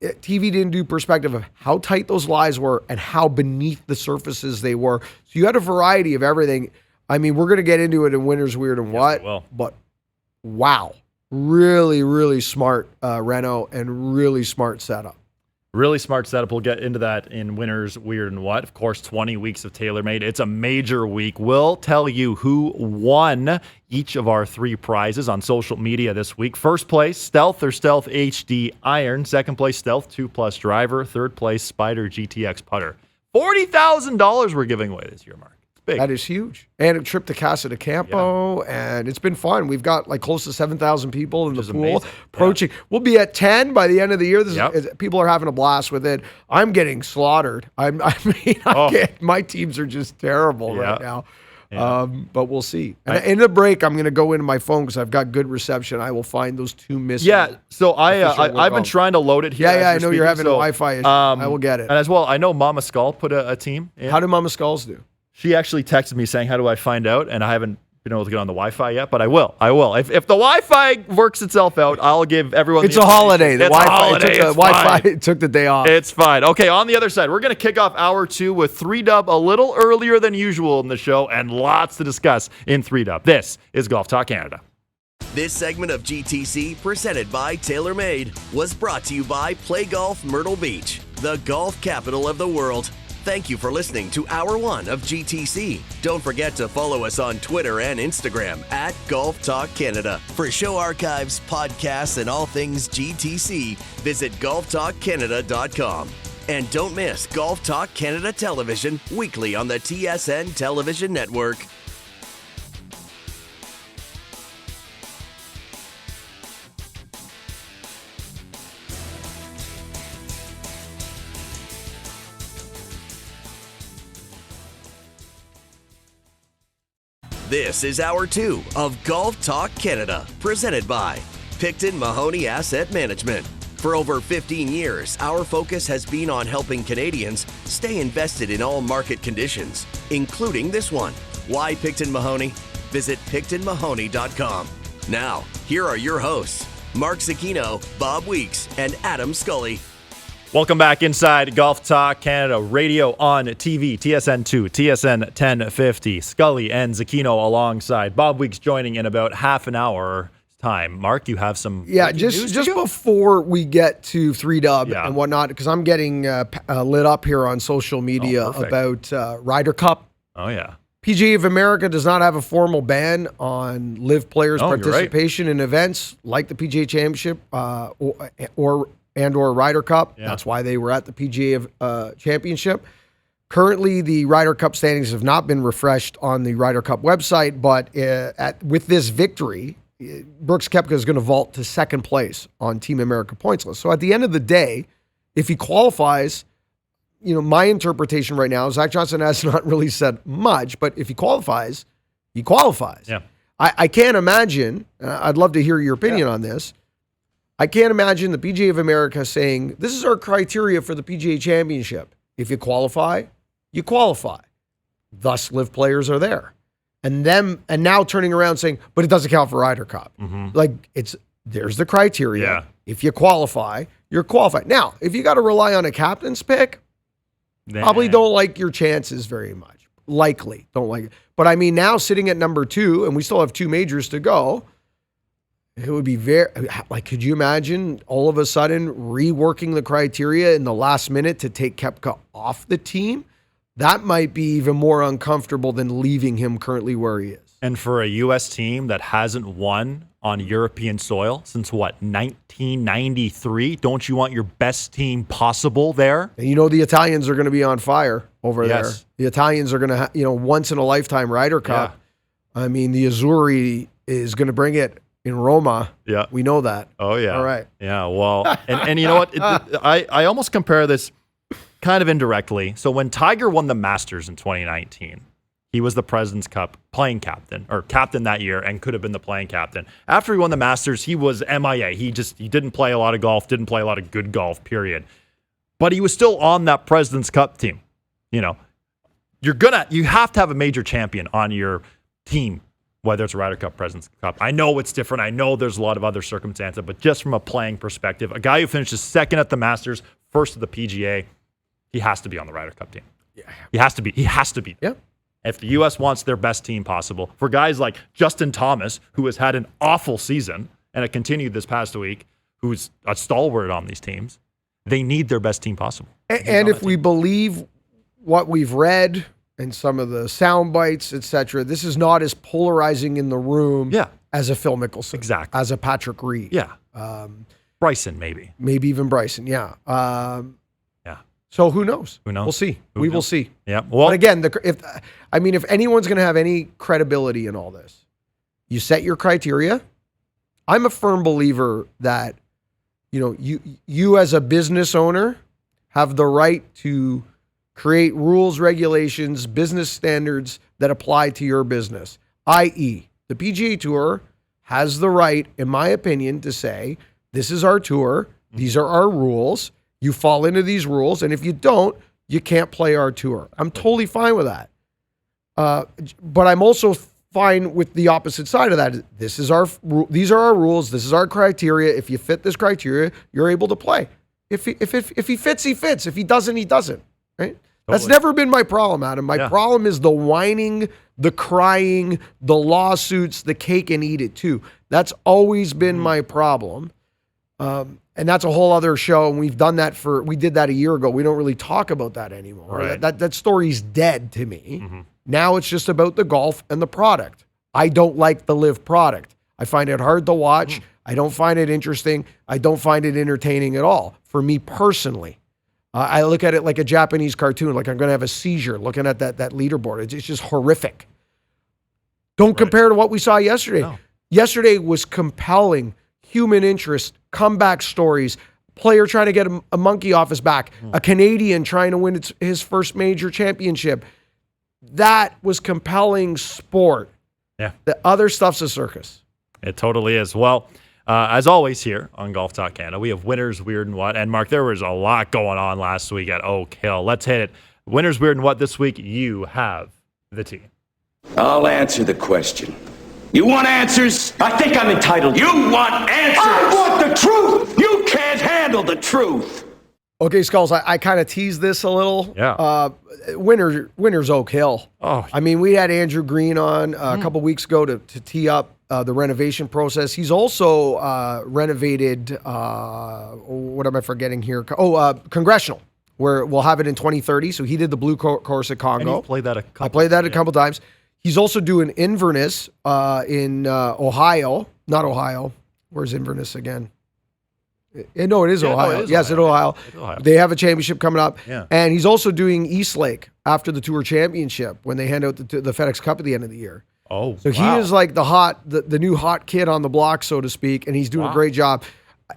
TV didn't do perspective of how tight those lies were and how beneath the surfaces they were. So you had a variety of everything. I mean, we're going to get into it in Winner's Weird and What, but wow. Really, really smart Reno and really smart setup. Really smart setup. We'll get into that in Winners, Weird, and What. Of course, 20 weeks of TaylorMade. It's a major week. We'll tell you who won each of our 3 prizes on social media this week. First place, Stealth or Stealth HD Iron. Second place, Stealth 2+ Driver. Third place, Spider GTX Putter. $40,000 we're giving away this year, Mark. Big. That is huge. And a trip to Casa de Campo, and it's been fun. We've got like close to 7,000 people in the pool approaching. Yeah. We'll be at 10 by the end of the year. People are having a blast with it. I'm getting slaughtered. My teams are just terrible right now. Yeah. But we'll see. And in the break, I'm going to go into my phone because I've got good reception. I will find those 2 missing. Yeah, so I've been trying to load it here. Yeah, I know you're having a Wi-Fi issue. I will get it. And as well, I know Mama Skull put a team in. How do Mama Skulls do? She actually texted me saying, how do I find out? And I haven't been able to get on the Wi-Fi yet, but I will. If the Wi-Fi works itself out, I'll give everyone It's a holiday. The Wi-Fi took the day off. It's fine. Okay, on the other side, we're going to kick off hour 2 with 3-Dub a little earlier than usual in the show, and lots to discuss in 3-Dub. This is Golf Talk Canada. This segment of GTC, presented by TaylorMade, was brought to you by Play Golf Myrtle Beach, the golf capital of the world. Thank you for listening to Hour 1 of GTC. Don't forget to follow us on Twitter and Instagram at Golf Talk Canada. For show archives, podcasts, and all things GTC, visit golftalkcanada.com. And don't miss Golf Talk Canada Television weekly on the TSN Television Network. This is Hour 2 of Golf Talk Canada, presented by Picton Mahoney Asset Management. For over 15 years, our focus has been on helping Canadians stay invested in all market conditions, including this one. Why Picton Mahoney? Visit PictonMahoney.com. Now, here are your hosts, Mark Zecchino, Bob Weeks, and Adam Scully. Welcome back inside Golf Talk Canada Radio on TV, TSN2, TSN 1050. Scully and Zecchino alongside. Bob Weeks joining in about half an hour time. Mark, you have some just before we get to 3-Dub and whatnot, because I'm getting lit up here on social media about Ryder Cup. Oh, yeah. PGA of America does not have a formal ban on live players' participation in events like the PGA Championship or Ryder Cup. Yeah. That's why they were at the PGA Championship. Currently, the Ryder Cup standings have not been refreshed on the Ryder Cup website, but with this victory, Brooks Koepka is going to vault to second place on Team America points list. So at the end of the day, if he qualifies, my interpretation right now, Zach Johnson has not really said much, but if he qualifies, he qualifies. Yeah. I can't imagine, I'd love to hear your opinion on this, I can't imagine the PGA of America saying, this is our criteria for the PGA Championship. If you qualify, you qualify. Thus, live players are there. And now turning around saying, but it doesn't count for Ryder Cup. Mm-hmm. There's the criteria. Yeah. If you qualify, you're qualified. Now, if you got to rely on a captain's pick, probably don't like your chances very much. Likely don't like it. But I mean, now sitting at number 2, and we still have 2 majors to go, it would be could you imagine all of a sudden reworking the criteria in the last minute to take Koepka off the team? That might be even more uncomfortable than leaving him currently where he is. And for a U.S. team that hasn't won on European soil since, 1993? Don't you want your best team possible there? And the Italians are going to be on fire over there. The Italians are going to, once in a lifetime Ryder Cup. Yeah. I mean, the Azzurri is going to bring it in Roma. Yeah. We know that. Oh, yeah. All right. Yeah, well, and you know what? I almost compare this kind of indirectly. So when Tiger won the Masters in 2019, he was the President's Cup playing captain, or captain that year, and could have been the playing captain. After he won the Masters, he was MIA. He didn't play a lot of golf, didn't play a lot of good golf, period. But he was still on that President's Cup team. You have to have a major champion on your team, whether it's a Ryder Cup, President's Cup. I know it's different. I know there's a lot of other circumstances, but just from a playing perspective, a guy who finishes second at the Masters, first at the PGA, he has to be on the Ryder Cup team. Yeah. He has to be. Yeah. If the U.S. wants their best team possible, for guys like Justin Thomas, who has had an awful season, and it continued this past week, who's a stalwart on these teams, they need their best team possible. And if we believe what we've read and some of the sound bites, etc., this is not as polarizing in the room as a Phil Mickelson. Exactly. As a Patrick Reed. Yeah. Bryson, maybe. Maybe even Bryson, yeah. So who knows? Who knows? We'll see. We will see. Yeah. Well, but again, if anyone's going to have any credibility in all this, you set your criteria. I'm a firm believer that, you as a business owner have the right to create rules, regulations, business standards that apply to your business. I.e., the PGA Tour has the right, in my opinion, to say, this is our tour, these are our rules, you fall into these rules, and if you don't, you can't play our tour. I'm totally fine with that. But I'm also fine with the opposite side of that. These are our rules, this is our criteria. If you fit this criteria, you're able to play. If he fits, he fits. If he doesn't, he doesn't. Right? Totally. That's never been my problem, Adam. My problem is the whining, the crying, the lawsuits, the cake and eat it too. That's always been my problem. And that's a whole other show. And we did that a year ago. We don't really talk about that anymore. Right. That story's dead to me. Mm-hmm. Now it's just about the golf and the product. I don't like the live product. I find it hard to watch. I don't find it interesting. I don't find it entertaining at all. For me personally, I look at it like a Japanese cartoon, like I'm going to have a seizure looking at that leaderboard. It's just horrific. Don't compare to what we saw yesterday. No. Yesterday was compelling, human interest, comeback stories, player trying to get a monkey off his back, a Canadian trying to win his first major championship. That was compelling sport. Yeah. The other stuff's a circus. It totally is. Well, as always here on Golf Talk Canada, we have winners, weird, and what. And Mark, there was a lot going on last week at Oak Hill. Let's hit it. Winners, weird, and what this week? You have the team. I'll answer the question. You want answers? I think I'm entitled. You want answers? I want the truth! You can't handle the truth! Okay, Skulls, I kind of teased this a little. Yeah. Winners Oak Hill. Oh. I mean, we had Andrew Green on a couple weeks ago to tee up the renovation process. He's also renovated, what am I forgetting here? Congressional, where we'll have it in 2030. So he did the blue course at Congo. And you played that a couple I played that a couple times. He's also doing Inverness in Ohio. Not Ohio. Where's Inverness again? No, it is Ohio. Yes, in Ohio. They have a championship coming up. Yeah. And he's also doing Eastlake after the Tour Championship when they hand out the FedEx Cup at the end of the year. Oh, so he is like the new hot kid on the block, so to speak, and he's doing a great job.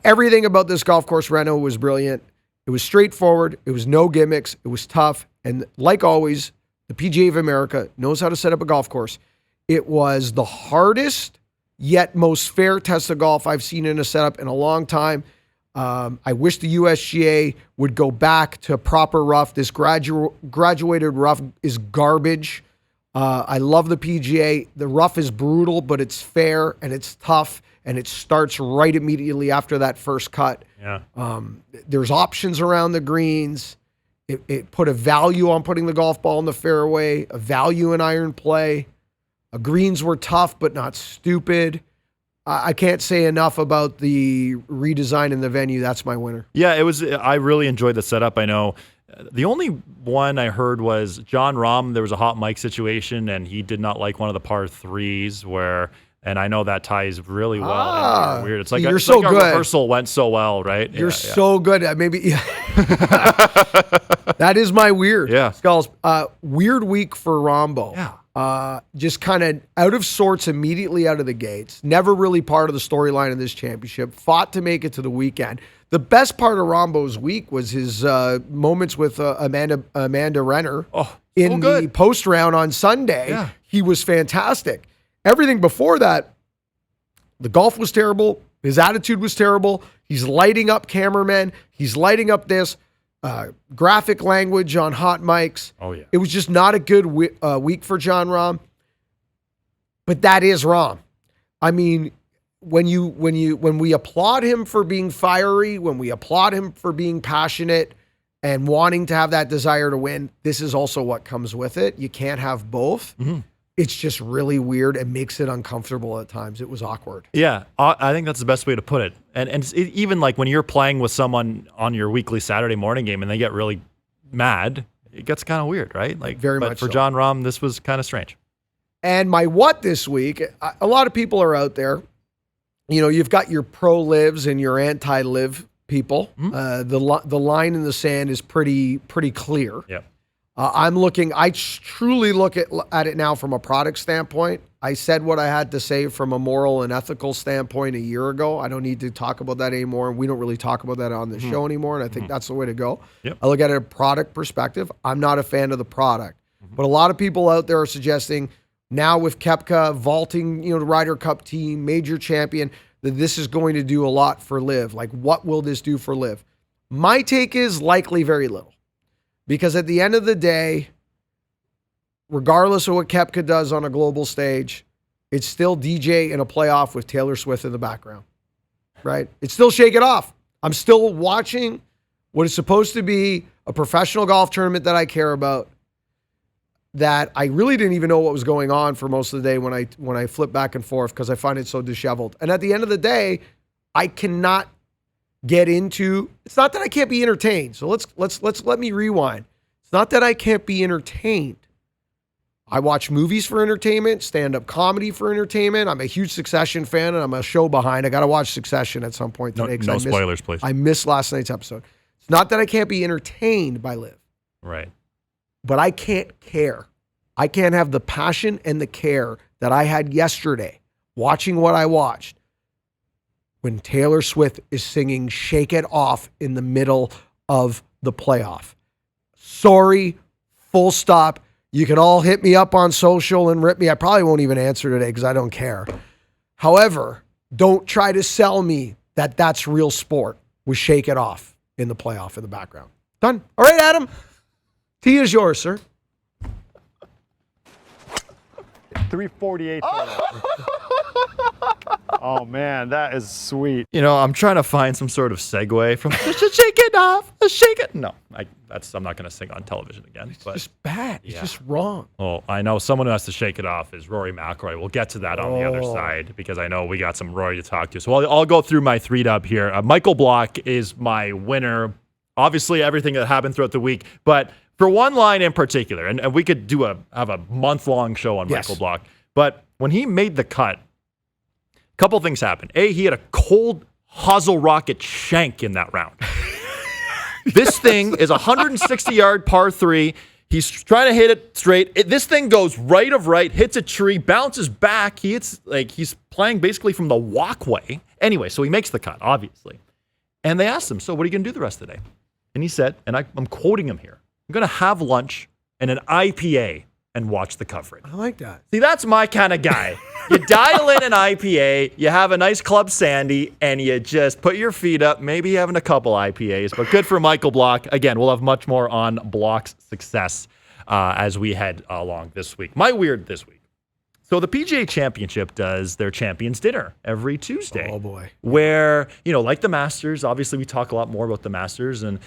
Everything about this golf course reno was brilliant. It was straightforward. It was no gimmicks. It was tough. And like always, the PGA of America knows how to set up a golf course. It was the hardest yet most fair test of golf I've seen in a setup in a long time. I wish the USGA would go back to proper rough. This graduated rough is garbage. I love the PGA. The rough is brutal, but it's fair and it's tough, and it starts right immediately after that first cut. Yeah. There's options around the greens. It put a value on putting the golf ball in the fairway, a value in iron play. Greens were tough, but not stupid. I can't say enough about the redesign in the venue. That's my winner. Yeah, it was. I really enjoyed the setup. I know The only one I heard was John Rahm. There was a hot mic situation, and he did not like one of the par threes where, and I know that ties really well. Weird. It's like you're so our good. Rehearsal went so well, right? You're so good. Maybe that is my weird. Yeah. Skulls. Weird week for Rombo. Yeah. Just kind of out of sorts immediately out of the gates. Never really part of the storyline of this championship. Fought to make it to the weekend. The best part of Rombo's week was his moments with Amanda Renner in the post round on Sunday. Yeah. He was fantastic. Everything before that, the golf was terrible. His attitude was terrible. He's lighting up cameramen. He's lighting up this graphic language on hot mics. Oh, yeah. It was just not a good week for John Rahm. But that is Rahm. I mean, when we applaud him for being fiery, when we applaud him for being passionate and wanting to have that desire to win, this is also what comes with it. You can't have both. Mm-hmm. It's just really weird and makes it uncomfortable at times. It was awkward. Yeah, I think that's the best way to put it. And even like when you're playing with someone on your weekly Saturday morning game and they get really mad, it gets kind of weird, right? Like very much. But for so. John Rahm, this was kind of strange. And my what this week, a lot of people are out there. You know, you've got your pro-lives and your anti-live people. Mm-hmm. The line in the sand is pretty clear. Yep. I truly look at it now from a product standpoint. I said what I had to say from a moral and ethical standpoint a year ago. I don't need to talk about that anymore. We don't really talk about that on the show anymore, and I think that's the way to go. Yep. I look at it a product perspective. I'm not a fan of the product. But a lot of people out there are suggesting now with Koepka vaulting, the Ryder Cup team, major champion, that this is going to do a lot for LIV. Like, what will this do for LIV? My take is likely very little. Because at the end of the day, regardless of what Koepka does on a global stage, it's still DJ in a playoff with Taylor Swift in the background, right? It's still Shake It Off. I'm still watching what is supposed to be a professional golf tournament that I care about, that I really didn't even know what was going on for most of the day when I flip back and forth because I find it so disheveled. And at the end of the day, I cannot get into. It's not that I can't be entertained. So let me rewind. It's not that I can't be entertained. I watch movies for entertainment, stand-up comedy for entertainment. I'm a huge Succession fan, and I'm a show behind. I got to watch Succession at some point today. No spoilers, please. I missed last night's episode. It's not that I can't be entertained by LIV. Right. But I can't care. I can't have the passion and the care that I had yesterday watching what I watched when Taylor Swift is singing Shake It Off in the middle of the playoff. Sorry, full stop. You can all hit me up on social and rip me. I probably won't even answer today because I don't care. However, don't try to sell me that that's real sport with Shake It Off in the playoff in the background. Done. All right, Adam. Tea is yours, sir. 348. Oh man, that is sweet. I'm trying to find some sort of segue from Shake It Off, Shake It. No, I'm not going to sing on television again. It's just bad. It's just wrong. Well, I know someone who has to shake it off is Rory McIlroy. We'll get to that on the other side because I know we got some Rory to talk to. So I'll go through my 3-dub here. Michael Block is my winner. Obviously, everything that happened throughout the week, but for one line in particular, and we could have a month-long show on Michael Block, but when he made the cut, a couple things happened. A, he had a cold hosel rocket shank in that round. This thing is a 160-yard par 3. He's trying to hit it straight. This thing goes right of right, hits a tree, bounces back. He's playing basically from the walkway. Anyway, so he makes the cut, obviously. And they asked him, so what are you going to do the rest of the day? And he said, and I'm quoting him here, I'm going to have lunch and an IPA and watch the coverage. I like that. See, that's my kind of guy. You dial in an IPA, you have a nice Club Sandy, and you just put your feet up, maybe having a couple IPAs. But good for Michael Block. Again, we'll have much more on Block's success as we head along this week. My weird this week. So the PGA Championship does their Champions Dinner every Tuesday. Oh, boy. Where, like the Masters, obviously we talk a lot more about the Masters and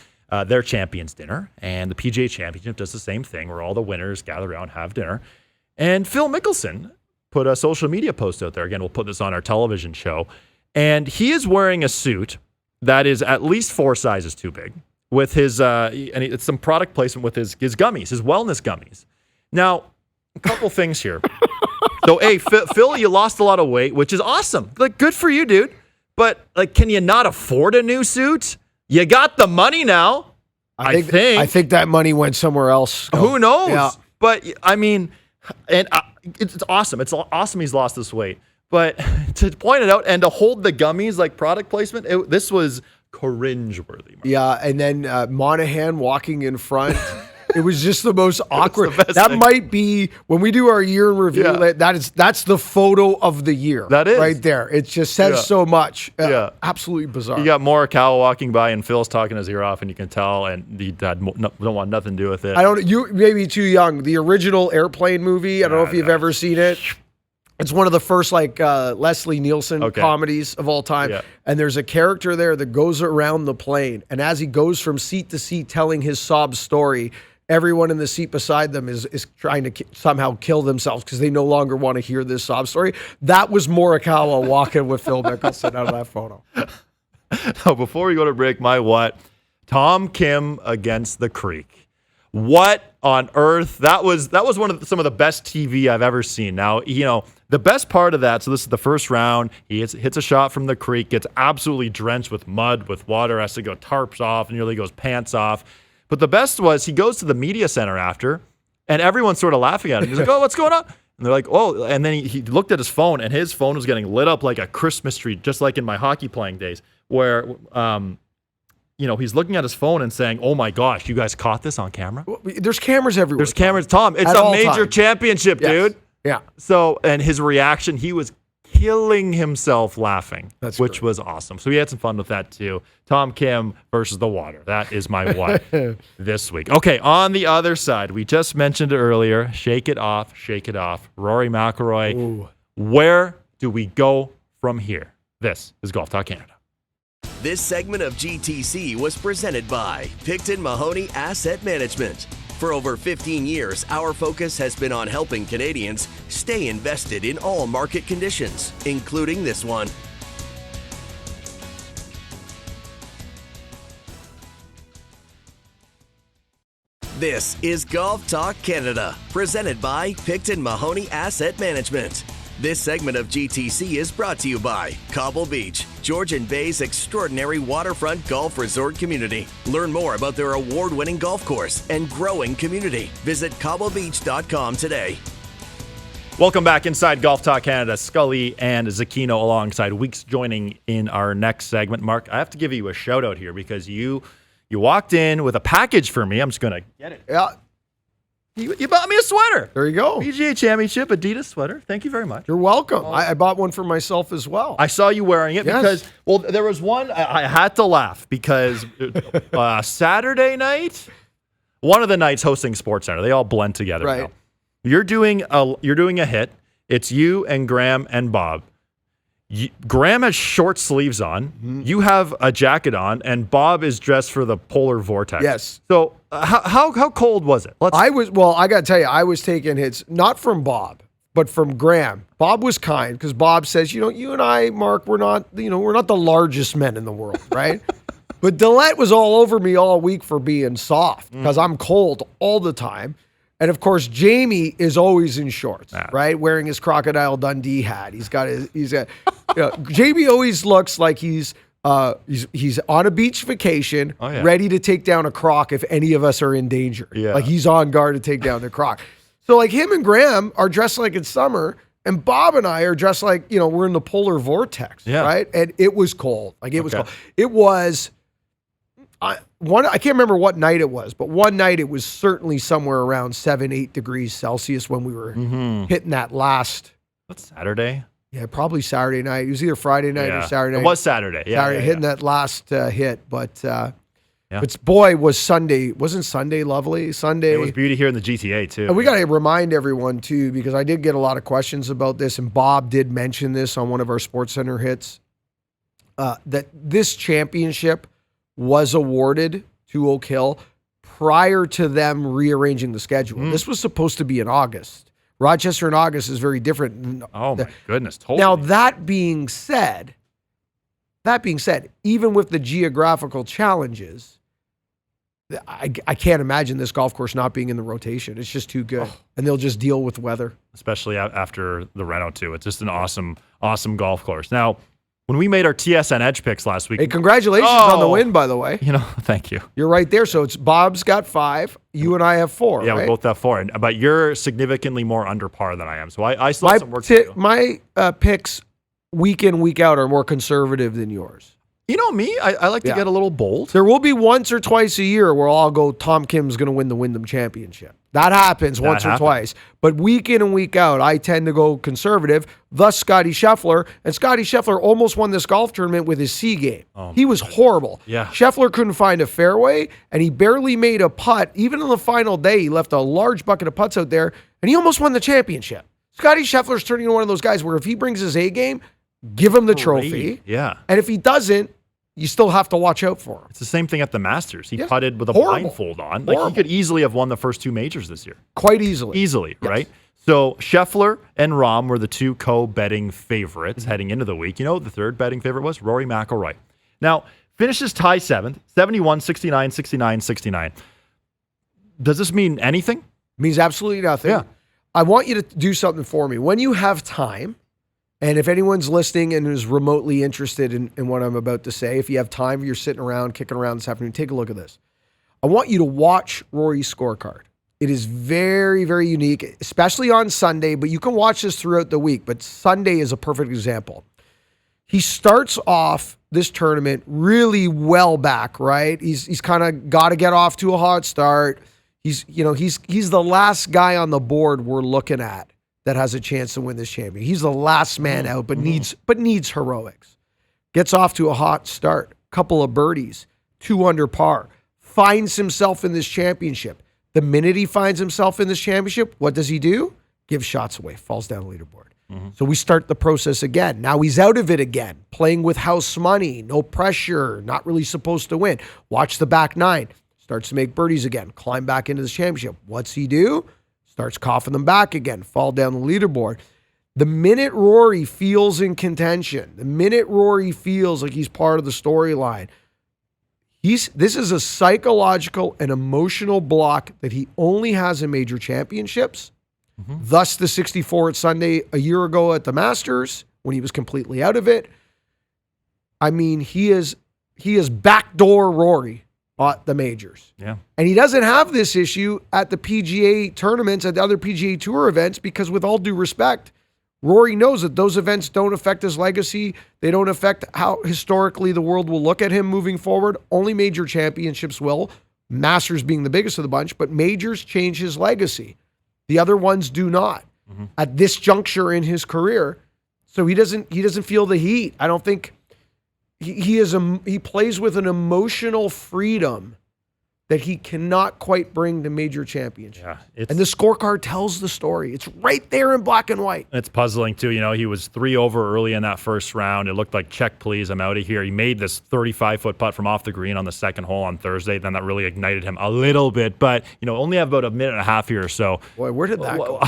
their Champions Dinner. And the PGA Championship does the same thing where all the winners gather around, have dinner. And Phil Mickelson put a social media post out there. Again, we'll put this on our television show. And he is wearing a suit that is at least 4 sizes too big. with his and it's some product placement with his gummies, his wellness gummies. Now, a couple things here. So, hey, Phil, you lost a lot of weight, which is awesome. Like, good for you, dude. But like, can you not afford a new suit? You got the money now. I think that money went somewhere else. Who knows? Yeah. But I mean, and it's awesome. It's awesome he's lost this weight. But to point it out and to hold the gummies like product placement, this was cringeworthy. Mark. Yeah, and then Monahan walking in front. It was just the most awkward. That might be when we do our year in review. Yeah. That's the photo of the year. That is right there. It just says so much. Absolutely bizarre. You got Morikawa walking by and Phil's talking his ear off, and you can tell, and he don't want nothing to do with it. You may be too young. The original Airplane movie. I don't know if you've ever seen it. It's one of the first Leslie Nielsen comedies of all time. Yeah. And there's a character there that goes around the plane, and as he goes from seat to seat telling his sob story, everyone in the seat beside them is trying to somehow kill themselves because they no longer want to hear this sob story. That was Morikawa walking with Phil Mickelson out of that photo. Oh, before we go to break, Tom Kim against the Creek. What on earth? That was some of the best TV I've ever seen. Now, the best part of that, so this is the first round, he hits a shot from the creek, gets absolutely drenched with mud, with water, has to go tarps off, nearly goes pants off. But the best was he goes to the media center after, and everyone's sort of laughing at him. He's like, oh, what's going on? And they're like, oh, and then he looked at his phone, and his phone was getting lit up like a Christmas tree, just like in my hockey playing days, where, he's looking at his phone and saying, oh my gosh, you guys caught this on camera? There's cameras everywhere. There's cameras, Tom. It's a major championship, dude. Yeah. So, and his reaction, he was killing himself laughing, which was awesome. So he had some fun with that too. Tom Kim versus the water. That is my what this week. Okay, on the other side, we just mentioned it earlier. Shake it off. Rory McIlroy. Ooh. Where do we go from here? This is Golf Talk Canada. This segment of GTC was presented by Picton Mahoney Asset Management. For over 15 years, our focus has been on helping Canadians stay invested in all market conditions, including this one. This is Golf Talk Canada, presented by Picton Mahoney Asset Management. This segment of GTC is brought to you by Cobble Beach, Georgian Bay's extraordinary waterfront golf resort community. Learn more about their award-winning golf course and growing community. Visit cobblebeach.com today. Welcome back inside Golf Talk Canada. Scully and Zecchino alongside Weeks joining in our next segment. Mark, I have to give you a shout out here because you walked in with a package for me. I'm just going to get it. Yeah. You bought me a sweater. There you go. PGA Championship Adidas sweater. Thank you very much. You're welcome. I bought one for myself as well. I saw you wearing it because, there was one, I had to laugh because Saturday night, one of the nights hosting SportsCenter, they all blend together. Right. Now. You're doing a hit. It's you and Graham and Bob. Graham has short sleeves on. Mm-hmm. You have a jacket on, and Bob is dressed for the polar vortex. Yes. So how cold was it? I got to tell you, I was taking hits not from Bob, but from Graham. Bob was kind because Bob says, you and I, Mark, we're not the largest men in the world, right? But Dillette was all over me all week for being soft because I'm cold all the time. And of course, Jamie is always in shorts, right? Wearing his Crocodile Dundee hat. Jamie always looks like he's on a beach vacation, ready to take down a croc if any of us are in danger. Yeah. Like he's on guard to take down the croc. So like him and Graham are dressed like it's summer, and Bob and I are dressed like, we're in the polar vortex, right? And it was cold. Like it was cold. It was... I can't remember what night it was, but one night it was certainly somewhere around 7-8 degrees Celsius when we were hitting that last. What's Saturday? Yeah, probably Saturday night. It was either Friday night or Saturday night. It was Saturday. Yeah, hitting that last hit, but boy, was Sunday. Wasn't Sunday lovely? Sunday. It was beauty here in the GTA too. And we got to remind everyone too, because I did get a lot of questions about this, and Bob did mention this on one of our SportsCenter hits, that this championship was awarded to Oak Hill prior to them rearranging the schedule. This was supposed to be in August. Rochester in August is very different. Oh my goodness, totally. Now that being said, even with the geographical challenges, I can't imagine this golf course not being in the rotation. It's just too good. And they'll just deal with weather. Especially after the Reno, too. It's just an awesome golf course. Now, when we made our TSN Edge picks last week. Hey, congratulations on the win, by the way. Thank you. You're right there. So it's Bob's got 5. You and I have 4. Yeah, right? we both have 4. But you're significantly more under par than I am. So I still have some work to do. My picks week in, week out are more conservative than yours. You know me, I like to get a little bold. There will be once or twice a year where I'll go, Tom Kim's going to win the Wyndham Championship. That happens once or twice. But week in and week out, I tend to go conservative, thus Scotty Scheffler. And Scotty Scheffler almost won this golf tournament with his C game. He was horrible. Yeah. Scheffler couldn't find a fairway, and he barely made a putt. Even on the final day, he left a large bucket of putts out there, and he almost won the championship. Scotty Scheffler's turning into one of those guys where if he brings his A game, give him the trophy. Yeah. And if he doesn't, you still have to watch out for him. It's the same thing at the Masters. He putted with a blindfold on. Like he could easily have won the first 2 majors this year. Quite easily. Easily, right? So Scheffler and Rahm were the 2 co-betting favorites heading into the week. The third betting favorite was Rory McIlroy. Now, finishes tie 7th, 71, 69, 69, 69. Does this mean anything? It means absolutely nothing. Yeah. I want you to do something for me. When you have time, and if anyone's listening and is remotely interested in what I'm about to say, if you have time, you're sitting around, kicking around this afternoon, take a look at this. I want you to watch Rory's scorecard. It is very, very unique, especially on Sunday, but you can watch this throughout the week. But Sunday is a perfect example. He starts off this tournament really well back, right? He's kind of got to get off to a hot start. He's the last guy on the board we're looking at that has a chance to win this championship. He's the last man out, but needs heroics. Gets off to a hot start, couple of birdies, 2 under par, finds himself in this championship. The minute he finds himself in this championship, what does he do? Gives shots away, falls down the leaderboard. So we start the process again. Now he's out of it again, playing with house money, no pressure, not really supposed to win. Watch the back 9, starts to make birdies again, climb back into this championship. What's he do? Starts coughing them back again, fall down the leaderboard. The minute Rory feels in contention, the minute Rory feels like he's part of the storyline, this is a psychological and emotional block that he only has in major championships. Thus the 64 at Sunday a year ago at the Masters when he was completely out of it. I mean, he is backdoor Rory at the majors. Yeah. And he doesn't have this issue at the PGA tournaments, at the other PGA Tour events, because with all due respect, Rory knows that those events don't affect his legacy. They don't affect how historically the world will look at him moving forward. Only major championships will, Masters being the biggest of the bunch, but majors change his legacy. The other ones do not at this juncture in his career. So he doesn't feel the heat. I don't think he plays with an emotional freedom that he cannot quite bring to major championships. Yeah, and the scorecard tells the story. It's right there in black and white. It's puzzling, too. He was 3 over early in that first round. It looked like, check, please, I'm out of here. He made this 35-foot putt from off the green on the second hole on Thursday. Then that really ignited him a little bit. But, only have about a minute and a half here or so. Boy, where did that go?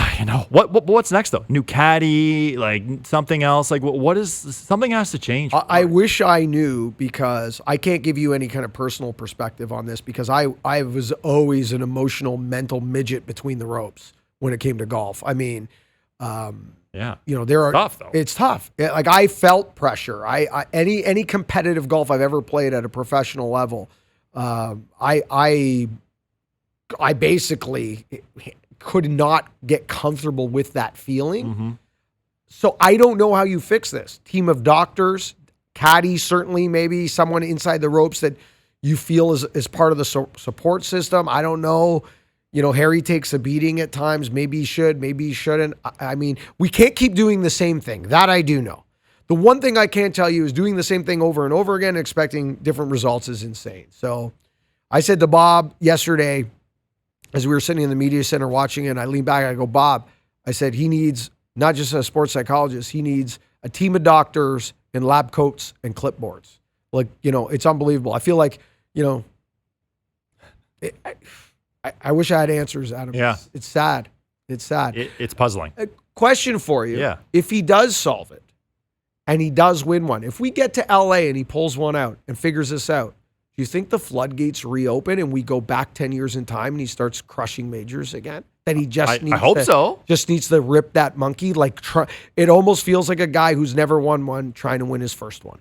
What's next, though? New caddy, like something else? Like, what is something has to change? I wish I knew, because I can't give you any kind of personal perspective on this, because I was always an emotional, mental midget between the ropes when it came to golf. I mean, tough, though. It's tough. Like, I felt pressure. Any competitive golf I've ever played at a professional level, I basically could not get comfortable with that feeling. So I don't know how you fix this. Team of doctors, caddy, certainly, maybe someone inside the ropes that you feel is part of the support system. I don't know. Harry takes a beating at times. Maybe he should, maybe he shouldn't. I mean, we can't keep doing the same thing. That I do know. The one thing I can't tell you is doing the same thing over and over again, expecting different results is insane. So I said to Bob yesterday, as we were sitting in the media center watching it, and I leaned back, I go, Bob, I said, he needs not just a sports psychologist, he needs a team of doctors in lab coats and clipboards. Like, it's unbelievable. I feel like, I wish I had answers, Adam. Yeah. It's sad. It's sad. It's puzzling. A question for you. Yeah. If he does solve it and he does win one, if we get to LA and he pulls one out and figures this out, Do you think the floodgates reopen and we go back 10 years in time and he starts crushing majors again? That he just needs I hope so. Just needs to rip that monkey. It almost feels like a guy who's never won one trying to win his first one.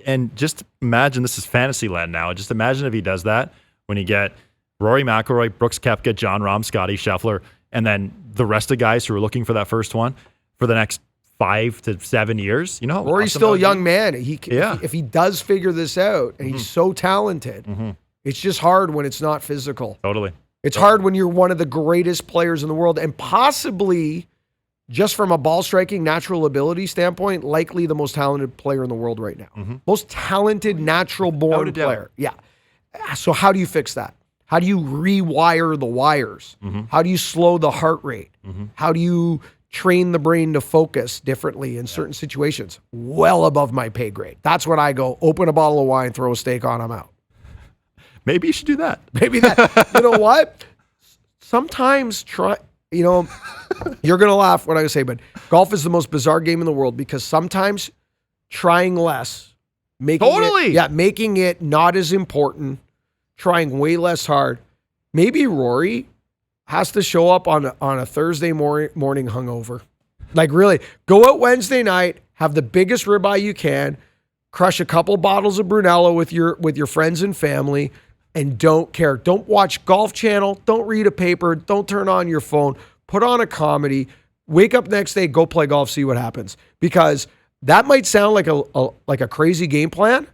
And just imagine, this is fantasy land now. Just imagine if he does that when you get Rory McIlroy, Brooks Koepka, Jon Rahm, Scotty Scheffler, and then the rest of guys who are looking for that first one for the next 5 to 7 years. Rory's still a young man. If he does figure this out, and he's so talented, it's just hard when it's not physical. Totally. It's hard when you're one of the greatest players in the world, and possibly, just from a ball striking natural ability standpoint, likely the most talented player in the world right now. Most talented natural born player. Yeah. So how do you fix that? How do you rewire the wires? How do you slow the heart rate? How do you train the brain to focus differently in certain situations? Well above my pay grade. That's when I go, open a bottle of wine, throw a steak on, I'm out. Maybe you should do that. Maybe that. You know what? Sometimes you're going to laugh when I say, but golf is the most bizarre game in the world because sometimes trying less, making it not as important, trying way less hard. Maybe Rory has to show up on a Thursday morning hungover. Like really, go out Wednesday night, have the biggest ribeye you can, crush a couple bottles of Brunello with your friends and family, and don't care. Don't watch Golf Channel. Don't read a paper. Don't turn on your phone. Put on a comedy. Wake up next day, go play golf, see what happens. Because that might sound like a crazy game plan,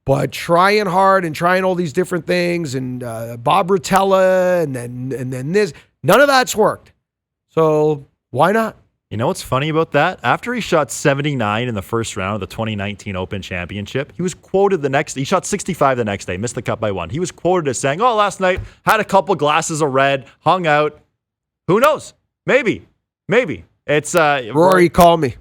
but trying hard and trying all these different things and Bob Rotella and then this, none of that's worked. So why not? You know what's funny about that? After he shot 79 in the first round of the 2019 Open Championship, he was quoted he shot 65 the next day, missed the cut by 1. He was quoted as saying, last night, had a couple glasses of red, hung out. Who knows? Maybe. It's Rory, call me.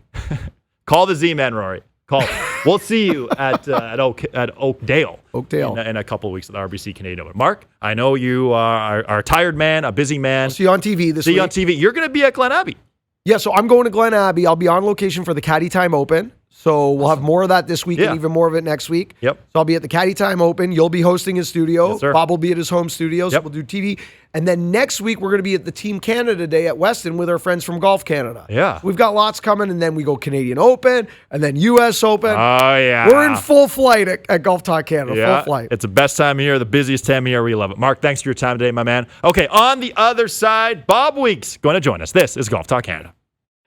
Call the Z-Man, Rory. Call. We'll see you at Oakdale. In a couple of weeks at the RBC Canadian Open. Mark, I know you are a tired man, a busy man. I'll see you on TV this week. See you on TV. You're going to be at Glen Abbey. Yeah, so I'm going to Glen Abbey. I'll be on location for the Caddy Time Open. So we'll have more of that this week and even more of it next week. Yep. So I'll be at the Caddy Time Open. You'll be hosting his studio. Yes, sir. Bob will be at his home studio. So we'll do TV. And then next week, we're going to be at the Team Canada Day at Weston with our friends from Golf Canada. Yeah. We've got lots coming. And then we go Canadian Open and then U.S. Open. Oh, yeah. We're in full flight at Golf Talk Canada. Yeah. Full flight. It's the best time of year, the busiest time of year. We love it. Mark, thanks for your time today, my man. Okay, on the other side, Bob Weeks going to join us. This is Golf Talk Canada.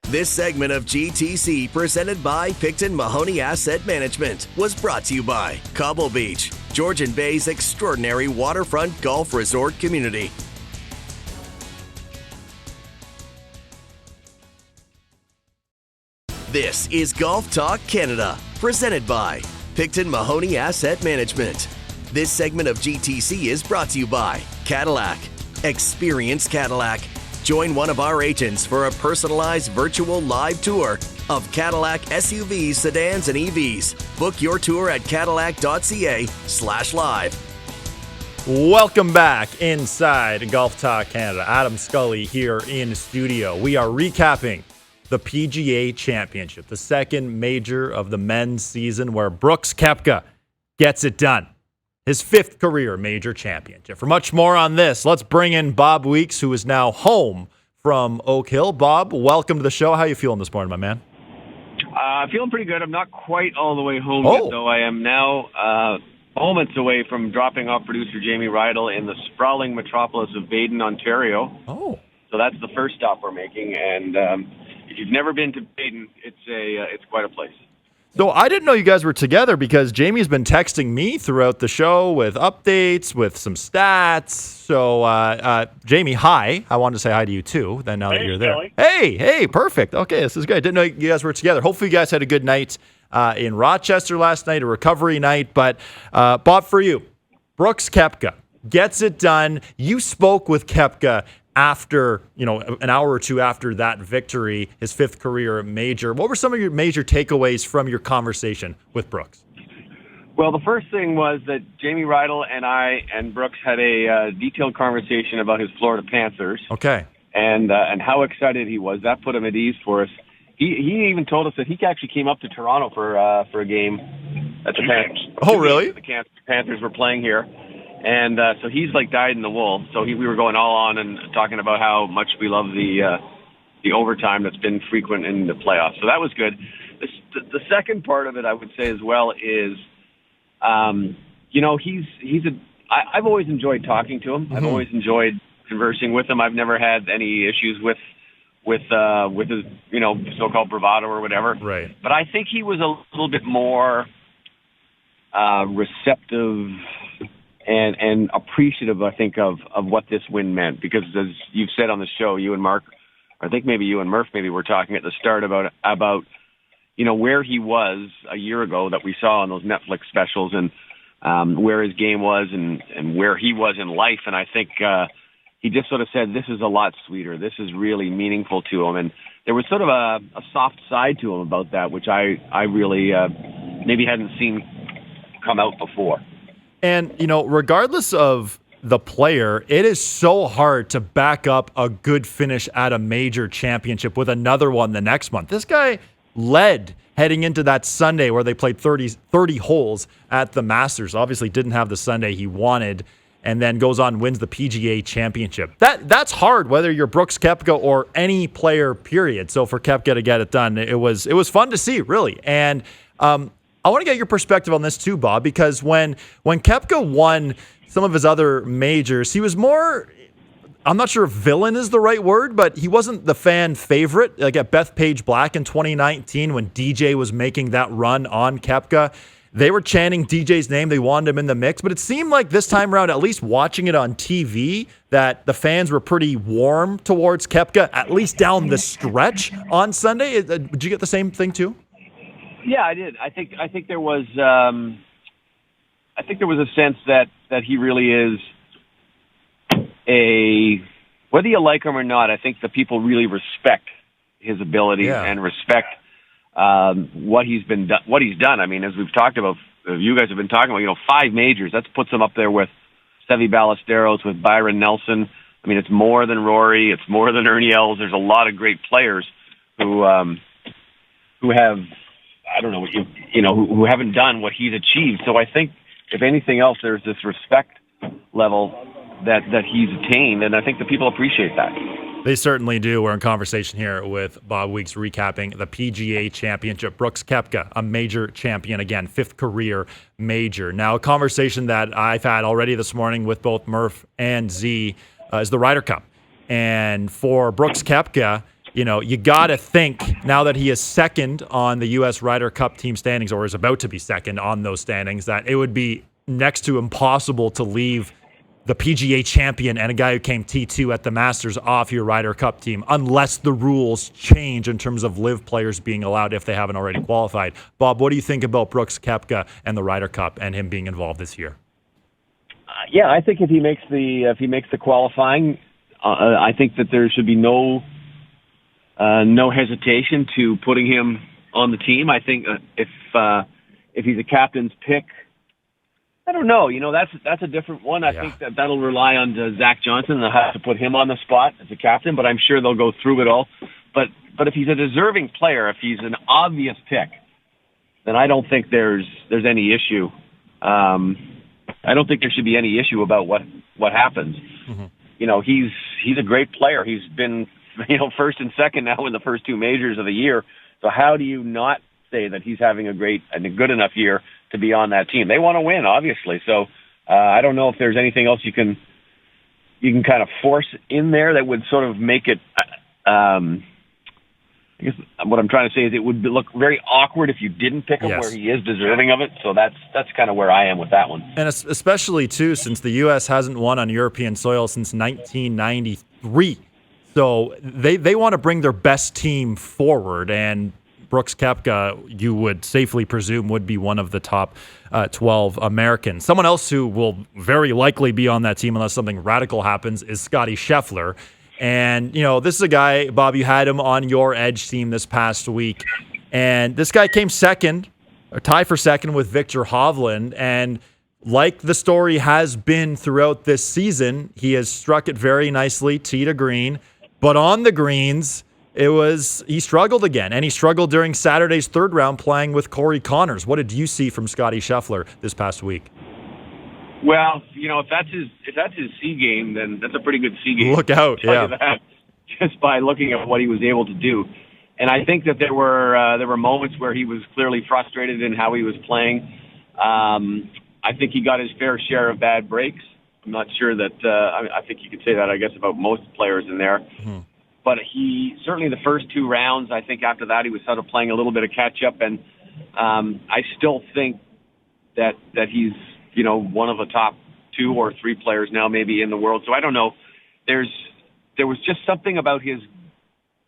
This segment of GTC, presented by Picton Mahoney Asset Management, was brought to you by Cobble Beach, Georgian Bay's extraordinary waterfront golf resort community. This is Golf Talk Canada, presented by Picton Mahoney Asset Management. This segment of GTC is brought to you by Cadillac. Experience Cadillac. Join one of our agents for a personalized virtual live tour of Cadillac SUVs, sedans, and EVs. Book your tour at cadillac.ca/live. Welcome back inside Golf Talk Canada. Adam Scully here in studio. We are recapping the PGA Championship, the second major of the men's season where Brooks Koepka gets it done. His 5th career major championship. For much more on this, let's bring in Bob Weeks, who is now home from Oak Hill. Bob, welcome to the show. How are you feeling this morning, my man? Feeling pretty good. I'm not quite all the way home yet, though. I am now moments away from dropping off producer Jamie Rydell in the sprawling metropolis of Baden, Ontario. Oh. So that's the first stop we're making. And if you've never been to Baden, it's quite a place. So I didn't know you guys were together because Jamie's been texting me throughout the show with updates, with some stats. So, Jamie, hi. I wanted to say hi to you, too, then now that you're there. Scully. Hey, perfect. Okay, this is good. Didn't know you guys were together. Hopefully you guys had a good night in Rochester last night, a recovery night. But, Bob, for you, Brooks Koepka gets it done. You spoke with Koepka after, an hour or two after that victory, his 5th career major. What were some of your major takeaways from your conversation with Brooks? Well, the first thing was that Jamie Rydell and I and Brooks had a detailed conversation about his Florida Panthers. Okay. And how excited he was. That put him at ease for us. He even told us that he actually came up to Toronto for a game at the Panthers. Oh, really? The Panthers were playing here. And so he's like dyed in the wool. So we were going all on and talking about how much we love the overtime that's been frequent in the playoffs. So that was good. The second part of it, I would say as well, is, I've always enjoyed talking to him. Mm-hmm. I've always enjoyed conversing with him. I've never had any issues with his, so-called bravado or whatever. Right. But I think he was a little bit more receptive and appreciative, I think, of what this win meant. Because as you've said on the show, you and Mark, I think maybe you and Murph maybe were talking at the start about where he was a year ago that we saw on those Netflix specials, and where his game was and where he was in life. And I think he just sort of said, this is a lot sweeter. This is really meaningful to him. And there was sort of a soft side to him about that, which I really maybe hadn't seen come out before. And, regardless of the player, it is so hard to back up a good finish at a major championship with another one the next month. This guy led heading into that Sunday where they played 30 holes at the Masters. Obviously didn't have the Sunday he wanted, and then goes on and wins the PGA Championship. That's hard, whether you're Brooks Koepka or any player, period. So for Koepka to get it done, it was fun to see, really. And I want to get your perspective on this too, Bob, because when Koepka won some of his other majors, he was more, I'm not sure if villain is the right word, but he wasn't the fan favorite. Like at Bethpage Black in 2019, when DJ was making that run on Koepka, they were chanting DJ's name. They wanted him in the mix. But it seemed like this time around, at least watching it on TV, that the fans were pretty warm towards Koepka, at least down the stretch on Sunday. Did you get the same thing too? Yeah, I did. I think there was a sense that he really is whether you like him or not, I think the people really respect his abilities and respect what he's done. I mean, as we've talked about, you guys have been talking about, 5 majors. That puts him up there with Seve Ballesteros, with Byron Nelson. I mean, it's more than Rory. It's more than Ernie Els. There's a lot of great players who have, I don't know, who haven't done what he's achieved. So I think, if anything else, there's this respect level that he's attained, and I think the people appreciate that. They certainly do. We're in conversation here with Bob Weeks, recapping the PGA Championship. Brooks Koepka, a major champion again, 5th career major. Now, a conversation that I've had already this morning with both Murph and Z is the Ryder Cup. And for Brooks Koepka, you got to think, now that he is second on the U.S. Ryder Cup team standings, or is about to be second on those standings, that it would be next to impossible to leave the PGA champion and a guy who came T2 at the Masters off your Ryder Cup team, unless the rules change in terms of live players being allowed if they haven't already qualified. Bob, what do you think about Brooks Koepka and the Ryder Cup and him being involved this year? Yeah, I think if he makes the qualifying, I think that there should be no hesitation to putting him on the team. I think if he's a captain's pick, I don't know. That's a different one. I think that'll rely on Zach Johnson. They'll have to put him on the spot as a captain, but I'm sure they'll go through it all. But if he's a deserving player, if he's an obvious pick, then I don't think there's any issue. I don't think there should be any issue about what happens. Mm-hmm. He's a great player. He's been first and second now in the first 2 majors of the year. So how do you not say that he's having a great and a good enough year to be on that team? They want to win, obviously. So I don't know if there's anything else you can kind of force in there that would sort of make it. I guess what I'm trying to say is it would look very awkward if you didn't pick him where he is deserving of it. So that's kind of where I am with that one. And especially too, since the U.S. hasn't won on European soil since 1993. So they want to bring their best team forward, and Brooks Koepka, you would safely presume, would be one of the top 12 Americans. Someone else who will very likely be on that team unless something radical happens is Scottie Scheffler. And, this is a guy, Bob, you had him on your Edge team this past week. And this guy came second, or tie for second with Victor Hovland. And like the story has been throughout this season, he has struck it very nicely, tee to green. But on the greens, he struggled again, and he struggled during Saturday's third round playing with Corey Connors. What did you see from Scottie Scheffler this past week? Well, if that's his C game, then that's a pretty good C game. Look out, yeah. That, just by looking at what he was able to do. And I think that there were moments where he was clearly frustrated in how he was playing. I think he got his fair share of bad breaks. I'm not sure that I think you could say that, I guess, about most players in there. Mm-hmm. But he certainly the first two rounds, I think after that he was sort of playing a little bit of catch up, and I still think that he's one of the top 2 or 3 players now maybe in the world. So I don't know. There was just something about his,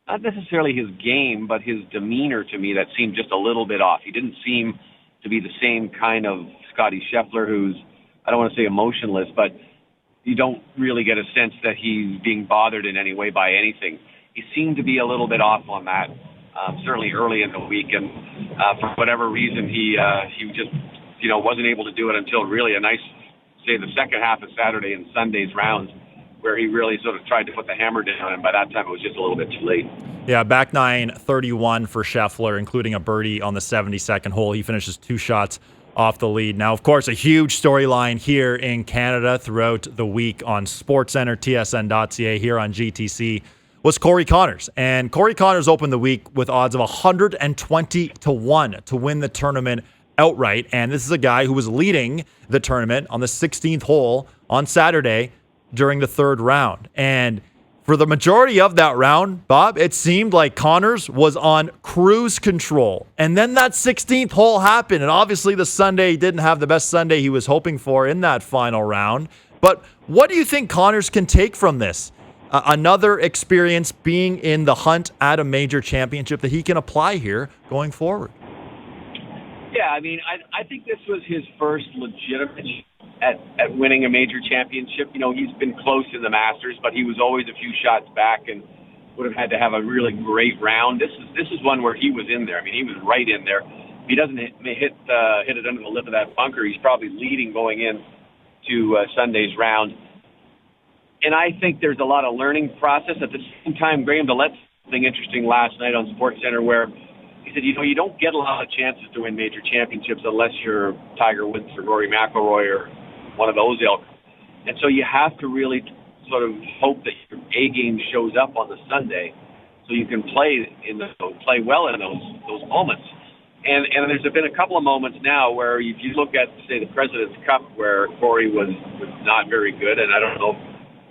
not necessarily his game, but his demeanor to me that seemed just a little bit off. He didn't seem to be the same kind of Scottie Scheffler who's, I don't want to say emotionless, but you don't really get a sense that he's being bothered in any way by anything. He seemed to be a little bit off on that, certainly early in the week, and for whatever reason, he just wasn't able to do it until really the second half of Saturday and Sunday's rounds, where he really sort of tried to put the hammer down, and by that time it was just a little bit too late. Yeah, back nine, 31 for Scheffler, including a birdie on the 72nd hole. He finishes 2 shots off the lead. Now, of course, a huge storyline here in Canada throughout the week on SportsCenter, TSN.ca, here on GTC, was Corey Connors. And Corey Connors opened the week with odds of 120-1 to win the tournament outright. And this is a guy who was leading the tournament on the 16th hole on Saturday during the third round. And for the majority of that round, Bob, it seemed like Connors was on cruise control. And then that 16th hole happened. And obviously the Sunday didn't have the best Sunday he was hoping for in that final round. But what do you think Connors can take from this? Another experience being in the hunt at a major championship that he can apply here going forward. Yeah, I mean, I think this was his first legitimate at winning a major championship. He's been close in the Masters, but he was always a few shots back and would have had to have a really great round. This is one where he was in there. I mean, he was right in there. If he doesn't hit it under the lip of that bunker, he's probably leading going in to Sunday's round. And I think there's a lot of learning process. At the same time, Graham Dillette said something interesting last night on SportsCenter where he said, you don't get a lot of chances to win major championships unless you're Tiger Woods or Rory McIlroy or one of those ilk. And so you have to really sort of hope that your A game shows up on the Sunday so you can play well in those moments. And there's been a couple of moments now where if you look at, say, the President's Cup where Corey was not very good, and I don't know,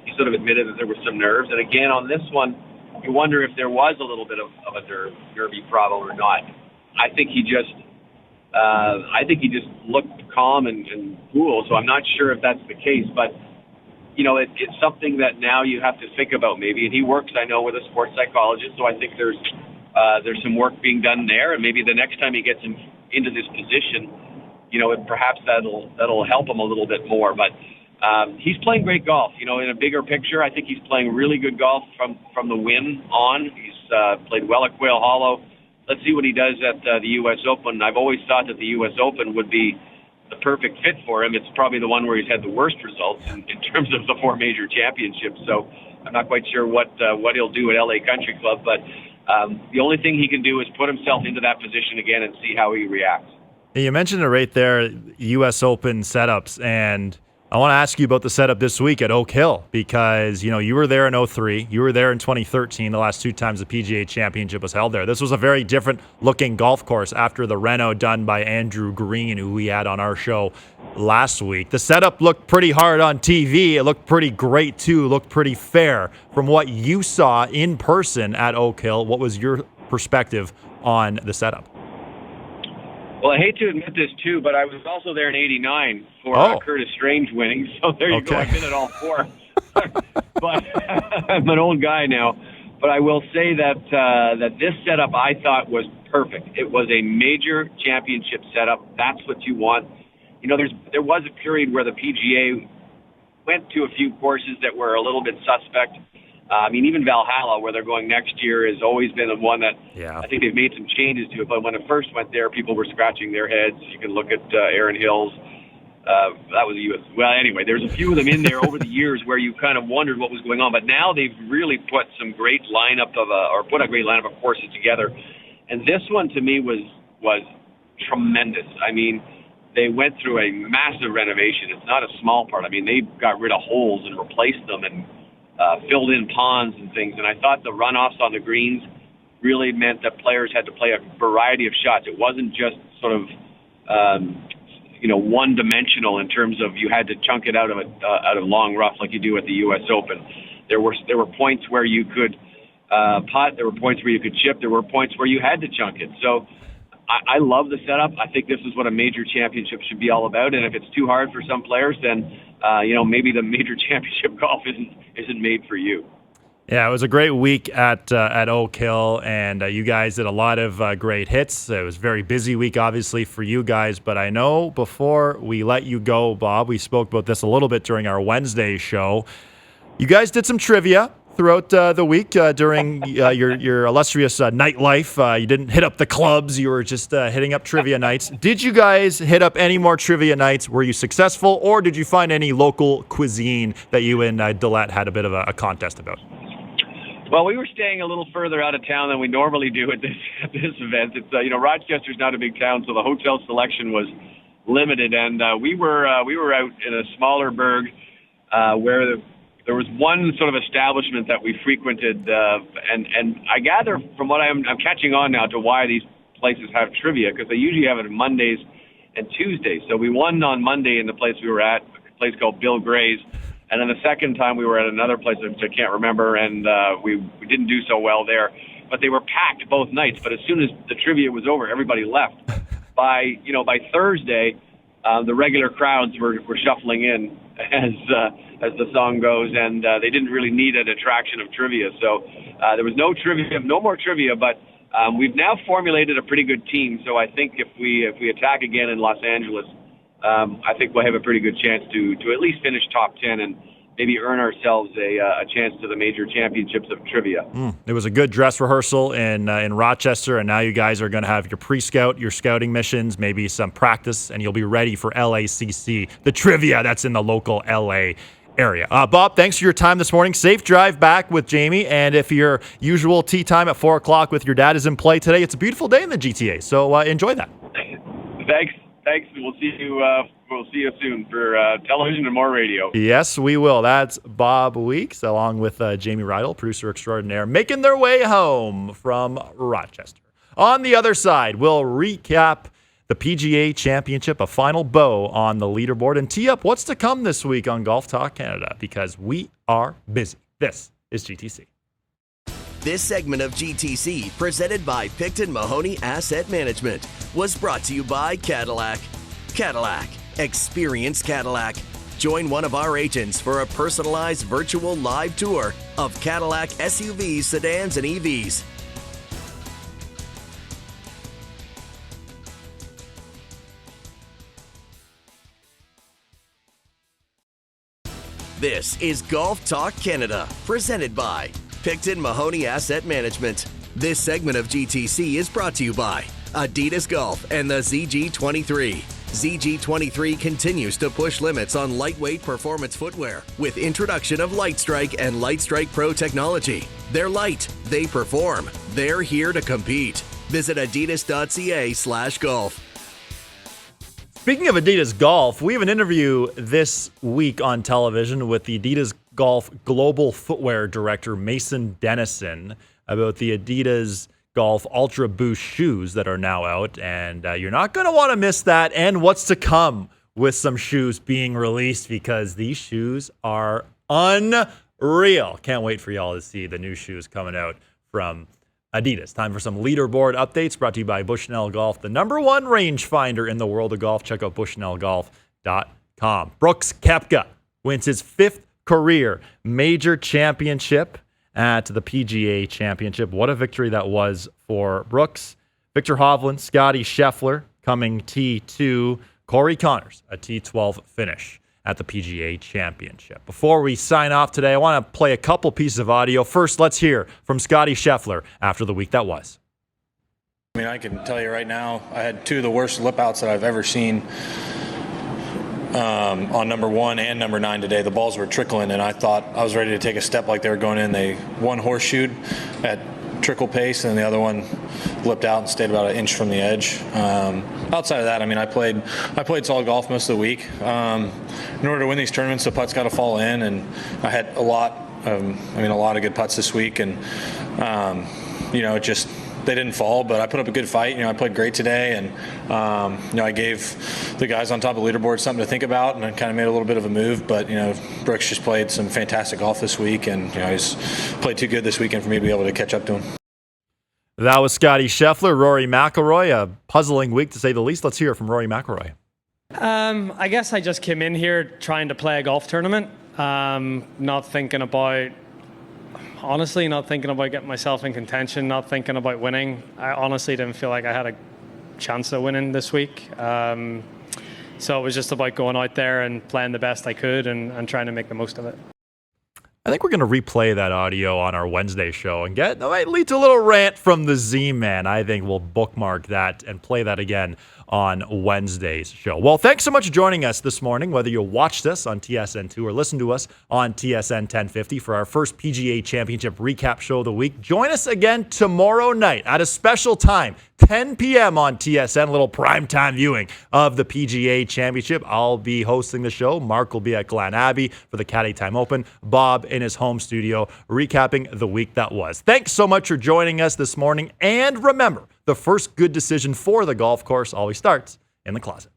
he sort of admitted that there were some nerves. And again, on this one, you wonder if there was a little bit of a nervy problem or not. I think he just looked calm and cool, so I'm not sure if that's the case. But, it's something that now you have to think about maybe. And he works, I know, with a sports psychologist, so I think there's some work being done there. And maybe the next time he gets into this position, perhaps that'll help him a little bit more. But he's playing great golf. In a bigger picture, I think he's playing really good golf from the win on. He's played well at Quail Hollow. Let's see what he does at the U.S. Open. I've always thought that the U.S. Open would be the perfect fit for him. It's probably the one where he's had the worst results in terms of the 4 major championships. So I'm not quite sure what he'll do at LA Country Club. But the only thing he can do is put himself into that position again and see how he reacts. You mentioned it right there, U.S. Open setups, and I want to ask you about the setup this week at Oak Hill because, you were there in 2003. You were there in 2013, the last 2 times the PGA Championship was held there. This was a very different looking golf course after the reno done by Andrew Green, who we had on our show last week. The setup looked pretty hard on TV. It looked pretty great, too. It looked pretty fair. From what you saw in person at Oak Hill, what was your perspective on the setup? Well, I hate to admit this, too, but I was also there in 89 for Curtis Strange winning. So there you go. I've been at all 4. But I'm an old guy now. But I will say that this setup I thought was perfect. It was a major championship setup. That's what you want. There was a period where the PGA went to a few courses that were a little bit suspect. Even Valhalla, where they're going next year, has always been the one that I think they've made some changes to it. But when it first went there, people were scratching their heads. You can look at Erin Hills, That was the U.S. Well, anyway, there's a few of them in there over the years where you kind of wondered what was going on. But now they've really put some great put a great lineup of courses together. And this one to me was tremendous. I mean, they went through a massive renovation. It's not a small part. I mean, they got rid of holes and replaced them and filled in ponds and things. And I thought the runoffs on the greens really meant that players had to play a variety of shots. It wasn't just sort of one-dimensional in terms of you had to chunk it out of long rough like you do at the U.S. Open. There were points where you could putt. There were points where you could chip. There were points where you had to chunk it. So I love the setup. I think this is what a major championship should be all about. And if it's too hard for some players, then maybe the major championship golf isn't made for you. Yeah, it was a great week at Oak Hill, and you guys did a lot of great hits. It was a very busy week, obviously, for you guys. But I know before we let you go, Bob, we spoke about this a little bit during our Wednesday show. You guys did some trivia throughout the week during your illustrious nightlife. You didn't hit up the clubs. You were just hitting up trivia nights. Did you guys hit up any more trivia nights? Were you successful, or did you find any local cuisine that you and Dillette had a bit of a contest about? Well, we were staying a little further out of town than we normally do at this event. It's Rochester's not a big town, so the hotel selection was limited, and we were out in a smaller burg where there was one sort of establishment that we frequented, and I gather from what I'm catching on now to why these places have trivia, because they usually have it on Mondays and Tuesdays. So we won on Monday in the place we were at, a place called Bill Gray's. And then the second time we were at another place which I can't remember, and we didn't do so well there. But they were packed both nights. But as soon as the trivia was over, everybody left. By Thursday, the regular crowds were shuffling in as the song goes, and they didn't really need an attraction of trivia. So there was no more trivia. But we've now formulated a pretty good team. So I think if we attack again in Los Angeles, I think we'll have a pretty good chance to at least finish top 10 and maybe earn ourselves a chance to the major championships of trivia. It was a good dress rehearsal in Rochester, and now you guys are going to have your pre-scout, your scouting missions, maybe some practice, and you'll be ready for LACC, the trivia that's in the local LA area. Bob, thanks for your time this morning. Safe drive back with Jamie, and if your usual tea time at 4 o'clock with your dad is in play today, it's a beautiful day in the GTA, so enjoy that. Thanks. We'll see you soon for television and more radio. Yes, we will. That's Bob Weeks, along with Jamie Rydell, producer extraordinaire, making their way home from Rochester. On the other side, we'll recap the PGA Championship, a final bow on the leaderboard, and tee up what's to come this week on Golf Talk Canada, because we are busy. This is GTC. This segment of GTC, presented by Picton Mahoney Asset Management, was brought to you by Cadillac. Cadillac. Experience Cadillac. Join one of our agents for a personalized virtual live tour of Cadillac SUVs, sedans, and EVs. This is Golf Talk Canada, presented by Picton Mahoney Asset Management. This segment of GTC is brought to you by Adidas Golf and the ZG23. ZG23 continues to push limits on lightweight performance footwear with introduction of Lightstrike and Lightstrike Pro technology. They're light, they perform, they're here to compete. Visit adidas.ca/golf. Speaking of Adidas Golf, we have an interview this week on television with the Adidas Golf Global Footwear Director, Mason Dennison, about the Adidas Golf Ultra Boost shoes that are now out. And you're not going to want to miss that and what's to come with some shoes being released, because these shoes are unreal. Can't wait for y'all to see the new shoes coming out from Adidas. Time for some leaderboard updates brought to you by Bushnell Golf, the #1 rangefinder in the world of golf. Check out bushnellgolf.com. Brooks Koepka wins his 5th career major championship at the PGA Championship. What a victory that was for Brooks. Victor Hovland, Scotty Scheffler coming T2, Corey Connors a T12 finish at the PGA Championship. Before we sign off today, I want to play a couple pieces of audio. First, let's hear from Scotty Scheffler after the week that was. I can tell you right now, I had 2 of the worst lip outs that I've ever seen. on number 1 and number 9 today. The balls were trickling, and I thought I was ready to take a step like they were going in. One horseshoed at trickle pace, and the other one lipped out and stayed about an inch from the edge. Outside of that, I mean, I played solid golf most of the week. In order to win these tournaments, the putts got to fall in, and I had a lot of good putts this week, and they didn't fall, but I put up a good fight. I played great today, and I gave the guys on top of the leaderboard something to think about, and I kind of made a little bit of a move. But Brooks just played some fantastic golf this week, and he's played too good this weekend for me to be able to catch up to him. That was Scotty Scheffler. Rory McIlroy, a puzzling week to say the least. Let's hear it from Rory McIlroy. I guess I just came in here trying to play a golf tournament, not thinking about getting myself in contention, not thinking about winning. I honestly didn't feel like I had a chance of winning this week. So it was just about going out there and playing the best I could and trying to make the most of it. I think we're going to replay that audio on our Wednesday show and it might lead to a little rant from the Z-Man. I think we'll bookmark that and play that again on Wednesday's show. Well, thanks so much for joining us this morning, whether you watched us on TSN2 or listened to us on TSN 1050 for our first PGA Championship recap show of the week. Join us again tomorrow night at a special time, 10 p.m. on TSN, a little primetime viewing of the PGA Championship. I'll be hosting the show. Mark will be at Glen Abbey for the Caddy Time Open. Bob in his home studio recapping the week that was. Thanks so much for joining us this morning. And remember, the first good decision for the golf course always starts in the closet.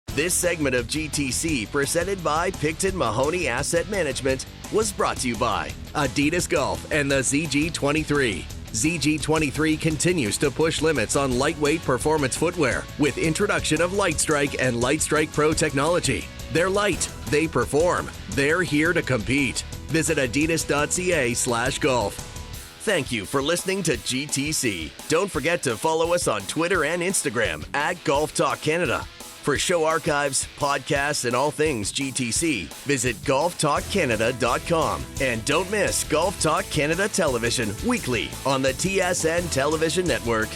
This segment of GTC, presented by Picton Mahoney Asset Management, was brought to you by Adidas Golf and the ZG23. ZG23 continues to push limits on lightweight performance footwear with introduction of Light Strike and Light Strike Pro technology. They're light, they perform, they're here to compete. Visit adidas.ca/golf. Thank you for listening to GTC. Don't forget to follow us on Twitter and Instagram at Golf Talk Canada. For show archives, podcasts, and all things GTC, visit golftalkcanada.com. And don't miss Golf Talk Canada Television weekly on the TSN Television Network.